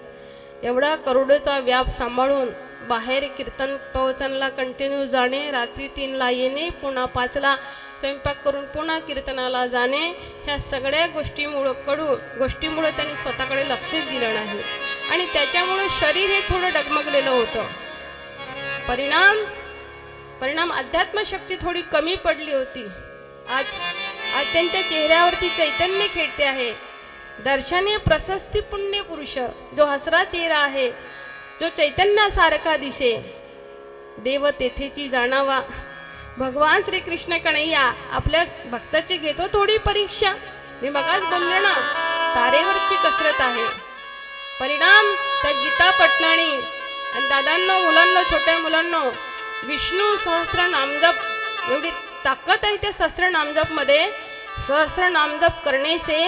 एवढा करोडोचा व्याप सांभाळून बाहेर कीर्तन प्रवचनाला कंटिन्यू जाणे, रात्री 3ला येणे, पुन्हा 5ला स्वयंपाक करून पुन्हा कीर्तनाला जाणे, ह्या सगळ्या गोष्टीमुळे त्यांनी स्वतःकडे लक्षच दिलं नाही. आणि त्याच्यामुळे शरीर हे थोडं डगमगलेलं होतं. परिणाम अध्यात्मशक्ती थोडी कमी पडली होती. आज त्यांच्या चेहऱ्यावरती चैतन्य खेळते आहे. दर्शनीय प्रशस्ती पुण्य पुरुष, जो हसरा चेहरा आहे, जो चैतन्यासारखा दिसे. देव तेथेची जाणावा. भगवान श्री कृष्ण कन्हैया आपल्या भक्ताची घेतो थोडी परीक्षा. मी मगाच बोलले ना, तारेवरची कसरत आहे. परिणाम त्या गीता पटणाणी आणि दादांनो, मुलांना, छोट्या मुलांना, विष्णू सहस्र नामजप एवढी ताकद आहे त्या सहस्र नामजप मध्ये. सहस्र नामजप करने से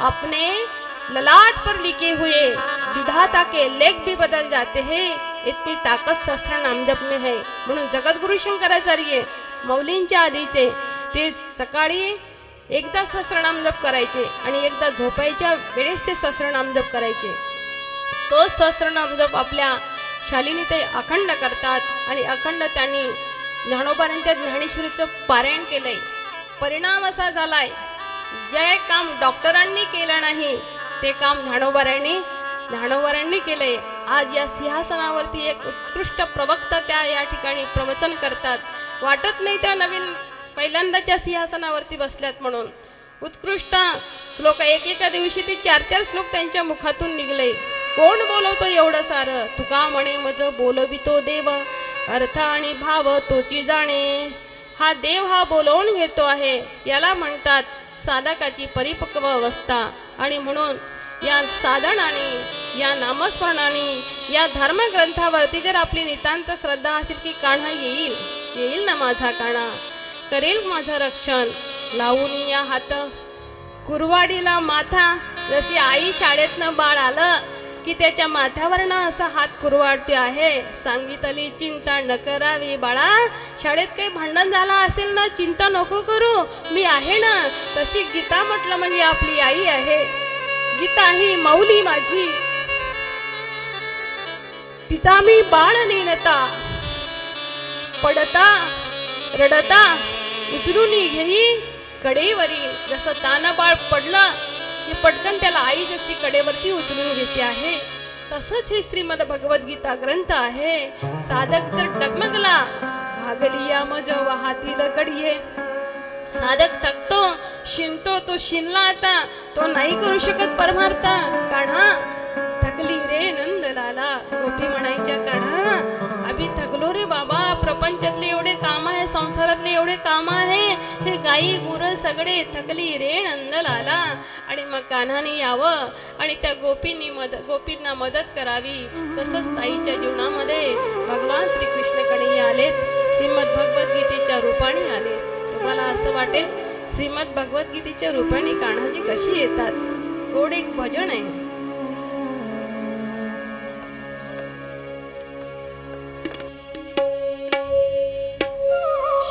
अपने ललाट पर लिखे हुए विधाता के लेख भी बदल जाते हैं. इतनी ताकद सहस्र नामजप में है. म्हणून जगद्गुरु शंकराचार्य मौलींच्या आधीचे ते सकाळी एकदा सहस्र नामजप करायचे आणि एकदा झोपायच्या वेळेस ते सहस्र नामजप करायचे. तो सहस्र नामजप आपल्या शालिनी ते अखंड करतात. आणि अखंड त्यांनी ज्ञानोबांच्या ज्ञानेश्वरीचं पारायण केलंय. परिणाम असा झालाय, जे काम डॉक्टरांनी केलं नाही ते काम ज्ञानोबांनी केलंय. आज या सिंहासनावरती एक उत्कृष्ट प्रवक्ता त्या या ठिकाणी प्रवचन करतात. वाटत नाही त्या नवीन पहिल्यांदाच्या सिंहासनावरती बसल्यात म्हणून. उत्कृष्ट श्लोक, एका दिवशी ते 4-4 श्लोक त्यांच्या मुखातून निघले. कोण बोलवतो एवढं सारं? तुका म्हणे मज बोलवितो देव, अर्थ आणि भाव तोची जाणे. हा देव हा बोलवून घेतो आहे. याला म्हणतात साधकाची परिपक्व अवस्था. आणि म्हणून या साधनाने, या नामस्मरणाने, या धर्मग्रंथावरती जर आपली नितांत श्रद्धा असेल की कान्हा येईल ना माझा कान्हा, करेल माझं रक्षण, लावून या हात कुरवाडीला माथा. जशी आई शाळेतनं बाळ आलं की त्याच्या माथ्यावरनं असा हात कुरवाडते आहे. सांगितली चिंता न करावी बाळा. शाळेत काही भांडण झाला असेल ना, चिंता नको करू, मी आहे ना. तशी गीता म्हटलं म्हणजे आपली आई आहे. गीता ही माऊली माझी. तिचा मी बाळ नेनता, पडता रडता उचलून घेई कडेवरी. जसं ताना बाळ पडलं की पटकन त्याला आई जशी कडेवरती उचलून घेते आहे, तसंच हे श्रीमद भगवद्गीता ग्रंथ आहे. साधक जर डगमगला, भागलिया मज वाहातील कडिये. साधक थकतो, शिनतो. तो शिनला आता, तो नाही करू शकत परमार्थ. कान्हा थकली रे नंदलाला. गोपी म्हणायच्या, कान्हा आम्ही थकलो रे बाबा. प्रपंचातले एवढे काम आहे, संसारातले एवढे काम आहे, हे गाई गुरं सगळे, थकली रे नंदलाला. आणि मग कान्हाने यावं आणि त्या गोपींना मदत करावी. तसंच ताईच्या जीवनामध्ये भगवान श्रीकृष्ण कन्हैया आलेत. श्रीमद भगवद्गीतेच्या रूपाने आले. तुम्हाला असं वाटेल श्रीमद भगवद्गीतेच्या रूपाने कान्हाजी कशी येतात? गोड एक भजन आहे.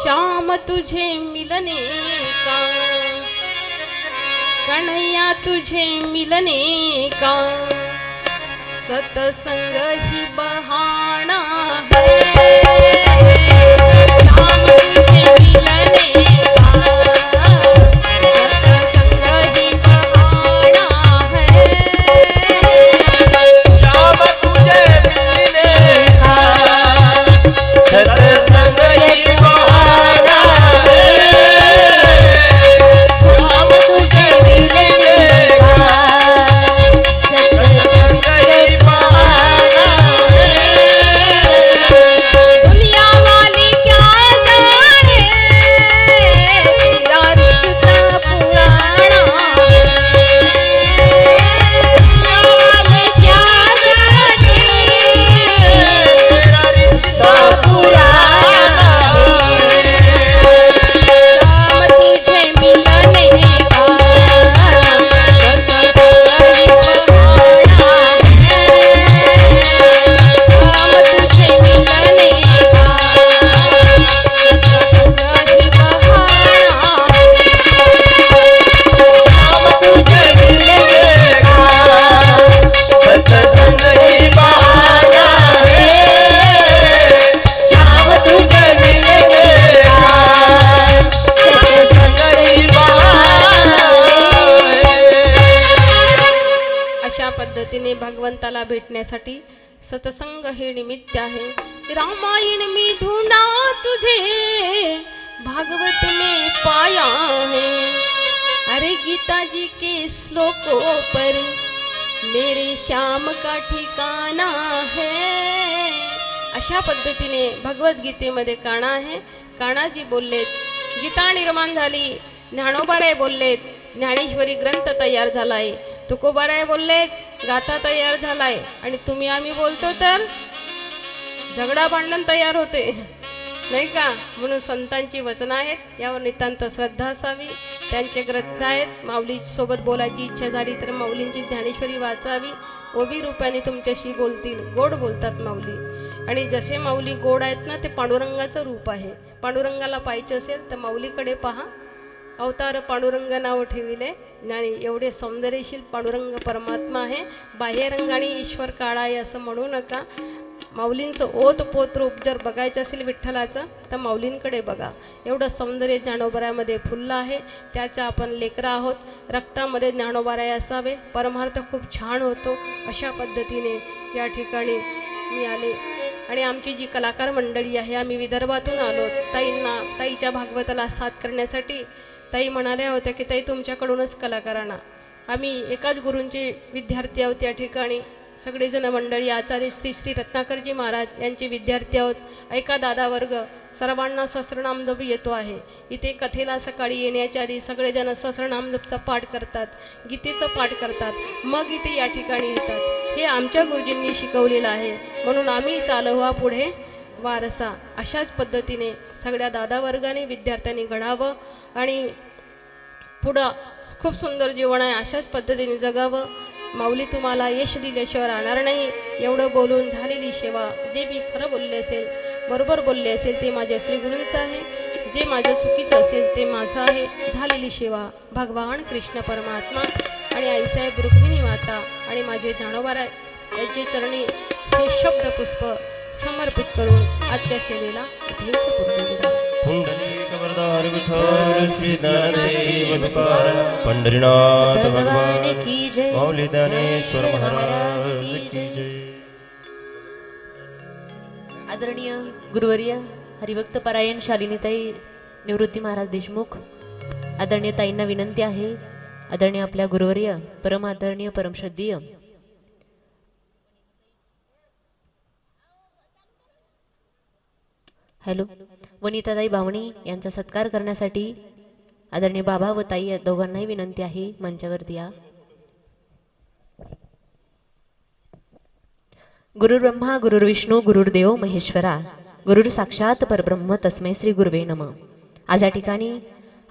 श्याम तुझे मिलने का कन्हैया तुझे मिलने का सतसंग ही बहाना है। श्याम तुझे मिलने का सतसंग ही बहाना है। श्याम तुझे मिलने का सत्संग ही बहाना है। श्याम तुझे मिलने का सत्संग ही बहाना है। दुनिया वाली क्या जाने तेरा रिश्ता पुराना है। दुनिया वाली क्या जाने तेरा रिश्ता पुराना है। श्याम तुझे मिलने का सतसंग ही बहाना है। श्याम तुझे मिलने का सतसंग ही बहाना श्याम तुझे मिलने का सत्संग ही बहाना है। श्याम तुझे मिलने का सत्संग ही बहाना है। अशा पद्धतीने भगवंताला भेटण्यासाठी सतसंग हे निमित्त आहे। रामायण में ढूंढा तुझे भागवत में पाया है। अरे गीता जी के श्लोकों पर मेरे श्याम का ठिकाना है। अशा पद्धतीने भगवद्गीतेमध्ये काणा आहे। काणाजी बोललेत, गीता निर्माण झाली, ज्ञानोबाराय बोललेत, ज्ञानेश्वरी ग्रंथ तयार झालाय, तुकोबाराय बोललेत, गाथा तयार झालाय, आणि तुम्ही आम्ही बोलतो तर झगडा भांडण तयार होते नाही का। म्हणून संतांची वचनं आहेत, यावर नितांत श्रद्धा असावी। त्यांचे ग्रंथ आहेत, माऊली सोबत बोलायची इच्छा झाली तर माऊलींची ज्ञानेश्वरी वाचावी। ओबी रूपाने तुमच्याशी बोलतील, गोड बोलतात माऊली। आणि जसे माऊली गोड आहेत ना, ते पांडुरंगाचं रूप आहे। पांडुरंगाला पाहायचं असेल तर माऊलीकडे पहा। अवतार पांडुरंग नाव ठेविले आणि एवढे सौंदर्यशील पांडुरंग परमात्मा आहे। बाह्यरंगाने ईश्वर काळा आहे असं म्हणू नका। माऊलींचं ओत पोत रूप जर बघायचं असेल विठ्ठलाचं तर माऊलींकडे बघा। एवढं सौंदर्य ज्ञानोबारामध्ये फुललं आहे। त्याचं आपण लेकरं आहोत, रक्तामध्ये ज्ञानोबाराय असावे, परमार्थ खूप छान होतो। अशा पद्धतीने या ठिकाणी मी आले आणि आमची जी कलाकार मंडळी आहे, आम्ही विदर्भातून आलो। ताईच्या भागवताला साथ करण्यासाठी ताई म्हणाल्या होत्या की ताई तुमच्याकडूनच कलाकारांना। आम्ही एकाच गुरूंचे विद्यार्थी आहोत। या ठिकाणी सगळेजण मंडळी, आचार्य श्री श्री रत्नाकरजी महाराज यांचे विद्यार्थी आहोत। ऐका दादा वर्ग, सर्वांना सहस्रनाम जप येतो आहे। इथे कथेला सकाळी येण्याच्या आधी सगळेजण सहस्रनाम जपचा पाठ करतात, गीतेचं पाठ करतात, मग इथे या ठिकाणी येतात। हे आमच्या गुरुजींनी शिकवलेलं आहे, म्हणून आम्ही चालवा पुढे वारसा। अशाच पद्धतीने सगळ्या दादा वर्गाने विद्यार्थ्यांनी घडावं आणि पुढं खूप सुंदर जीवन आहे अशाच पद्धतीने जगावं। माऊली तुम्हाला यश दिल्याशिवाय राहणार नाही। एवढं बोलून झालेली सेवा, जे मी खरं बोलले असेल, बरोबर बोलले असेल ते माझ्या श्रीगुरूंचं आहे, जे माझं चुकीचं असेल ते माझं आहे। झालेली सेवा भगवान कृष्ण परमात्मा आणि आईसाहेब रुक्मिणी माता आणि माझे ज्ञानोबाराय यांचे चरणी हे शब्दपुष्प समर्पित करून आजच्या सेवेला इथेच पूर्ण करा। पुंडलिक वरदार विठ्ठल श्री ज्ञानदेव तुकार पंढरीनाथ भगवान की जय। माऊली ज्ञानेश्वर महाराज की जय। आदरणीय गुरुवर्य हरिभक्त परायण शालिनीताई निवृत्ती महाराज देशमुख, आदरणीय ताईंना विनंती आहे, आदरणीय आपल्या गुरुवर्य परम आदरणीय परमश्रद्धेय हॅलो वनिताताई बावणी यांचा सत्कार करण्यासाठी आदरणीय बाबा व ताई दोघांनाही विनंती आहे, मंचावरती या। गुरुर्ब्रह्मा गुरुर्विष्णू गुरुर्देव महेश्वरा, गुरुर साक्षात परब्रह्म तस्मै श्री गुरुवे नमः। आज या ठिकाणी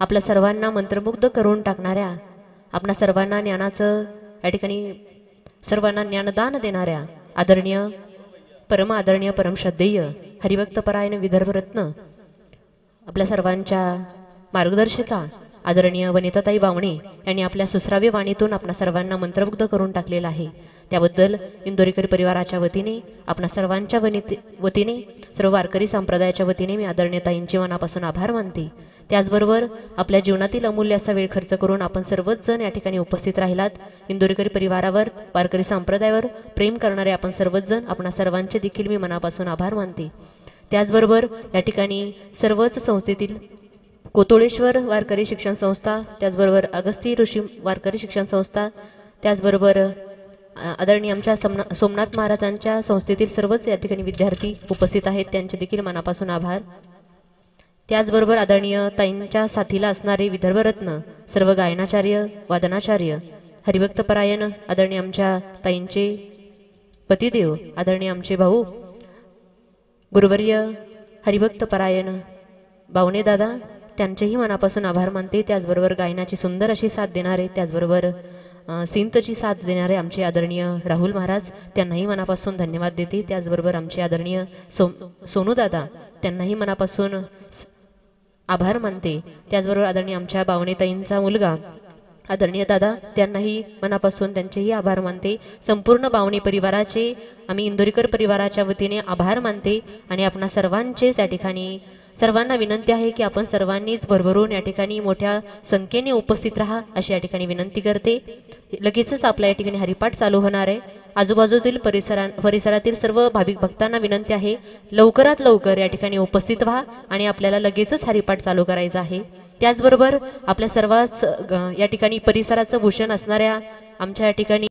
आपल्या सर्वांना मंत्रमुग्ध करून टाकणाऱ्या, आपणा सर्वांना ज्ञानाचं या ठिकाणी सर्वांना ज्ञानदान देणाऱ्या आदरणीय परम आदरणीय परमश्रद्धेय हरिभक्त परायण विदर्भ रत्न आपल्या सर्वांच्या मार्गदर्शका आदरणीय वनिताताई बावणे यांनी आपल्या सुसराव्य वाणीतून आपणा सर्वांना मंत्रमुग्ध करून टाकलेला आहे। त्याबद्दल इंदोरीकर परिवाराच्या वतीने आपणा सर्वांच्या वतीने सर्व वारकरी संप्रदायाच्या वतीने मी आदरणीय ताईंचे मनापासून आभार मानते। त्याचबरोबर आपल्या जीवनातील अमूल्य असा वेळ खर्च करून आपण सर्वच जण या ठिकाणी उपस्थित राहिलात। इंदोरीकर परिवारावर वारकरी संप्रदायावर प्रेम करणारे आपण सर्वच जण आपणा सर्वांचे देखील मी मनापासून आभार मानते। त्याचबरोबर या ठिकाणी सर्वच संस्थेतील कोतोळेश्वर वारकरी शिक्षण संस्था, त्याचबरोबर अगस्ती ऋषी वारकरी शिक्षण संस्था, त्याचबरोबर आदरणीय आमच्या सोमनाथ महाराजांच्या संस्थेतील सर्वच या ठिकाणी विद्यार्थी उपस्थित आहेत, त्यांचे देखील मनापासून आभार। त्याचबरोबर आदरणीय ताईंच्या साथीला असणारे विदर्भरत्न सर्व गायनाचार्य वादनाचार्य हरिभक्त परायण आदरणीय आमच्या ताईंचे पतिदेव आदरणीय आमचे भाऊ गुरुवर्य हरिभक्त परायण बावणे दादा, त्यांचेही मनापासून आभार मानते। त्याचबरोबर गायनाची सुंदर अशी साथ देणारे, त्याचबरोबर सिंतची साथ देणारे आमचे आदरणीय राहुल महाराज, त्यांनाही मनापासून धन्यवाद देते। त्याचबरोबर आमचे आदरणीय सोनू दादा, त्यांनाही मनापासून आभार मानते। त्याचबरोबर आदरणीय आमच्या बावणेताईंचा मुलगा आदरणीय दादा, त्यांनाही मनापासून त्यांचेही आभार मानते। संपूर्ण बावणे परिवाराचे आम्ही इंदोरीकर परिवाराच्या वतीने आभार मानते आणि आपणा सर्वांचेच या ठिकाणी सर्वांना विनंती आहे की आपण सर्वांनीच भरभरून या ठिकाणी मोठ्या संख्येने उपस्थित राहा अशी या ठिकाणी विनंती करते। लगेचच आपल्या या ठिकाणी हरिपाठ चालू होणार आहे। आजूबाजूतील परिसरातील सर्व भाविक भक्तांना विनंती आहे लवकरात लवकर या ठिकाणी उपस्थित व्हा आणि आपल्याला लगेचच हरिपाठ चालू करायचा आहे। त्याचबरोबर आपल्या सर्वच या ठिकाणी परिसराचं भूषण असणाऱ्या आमच्या या ठिकाणी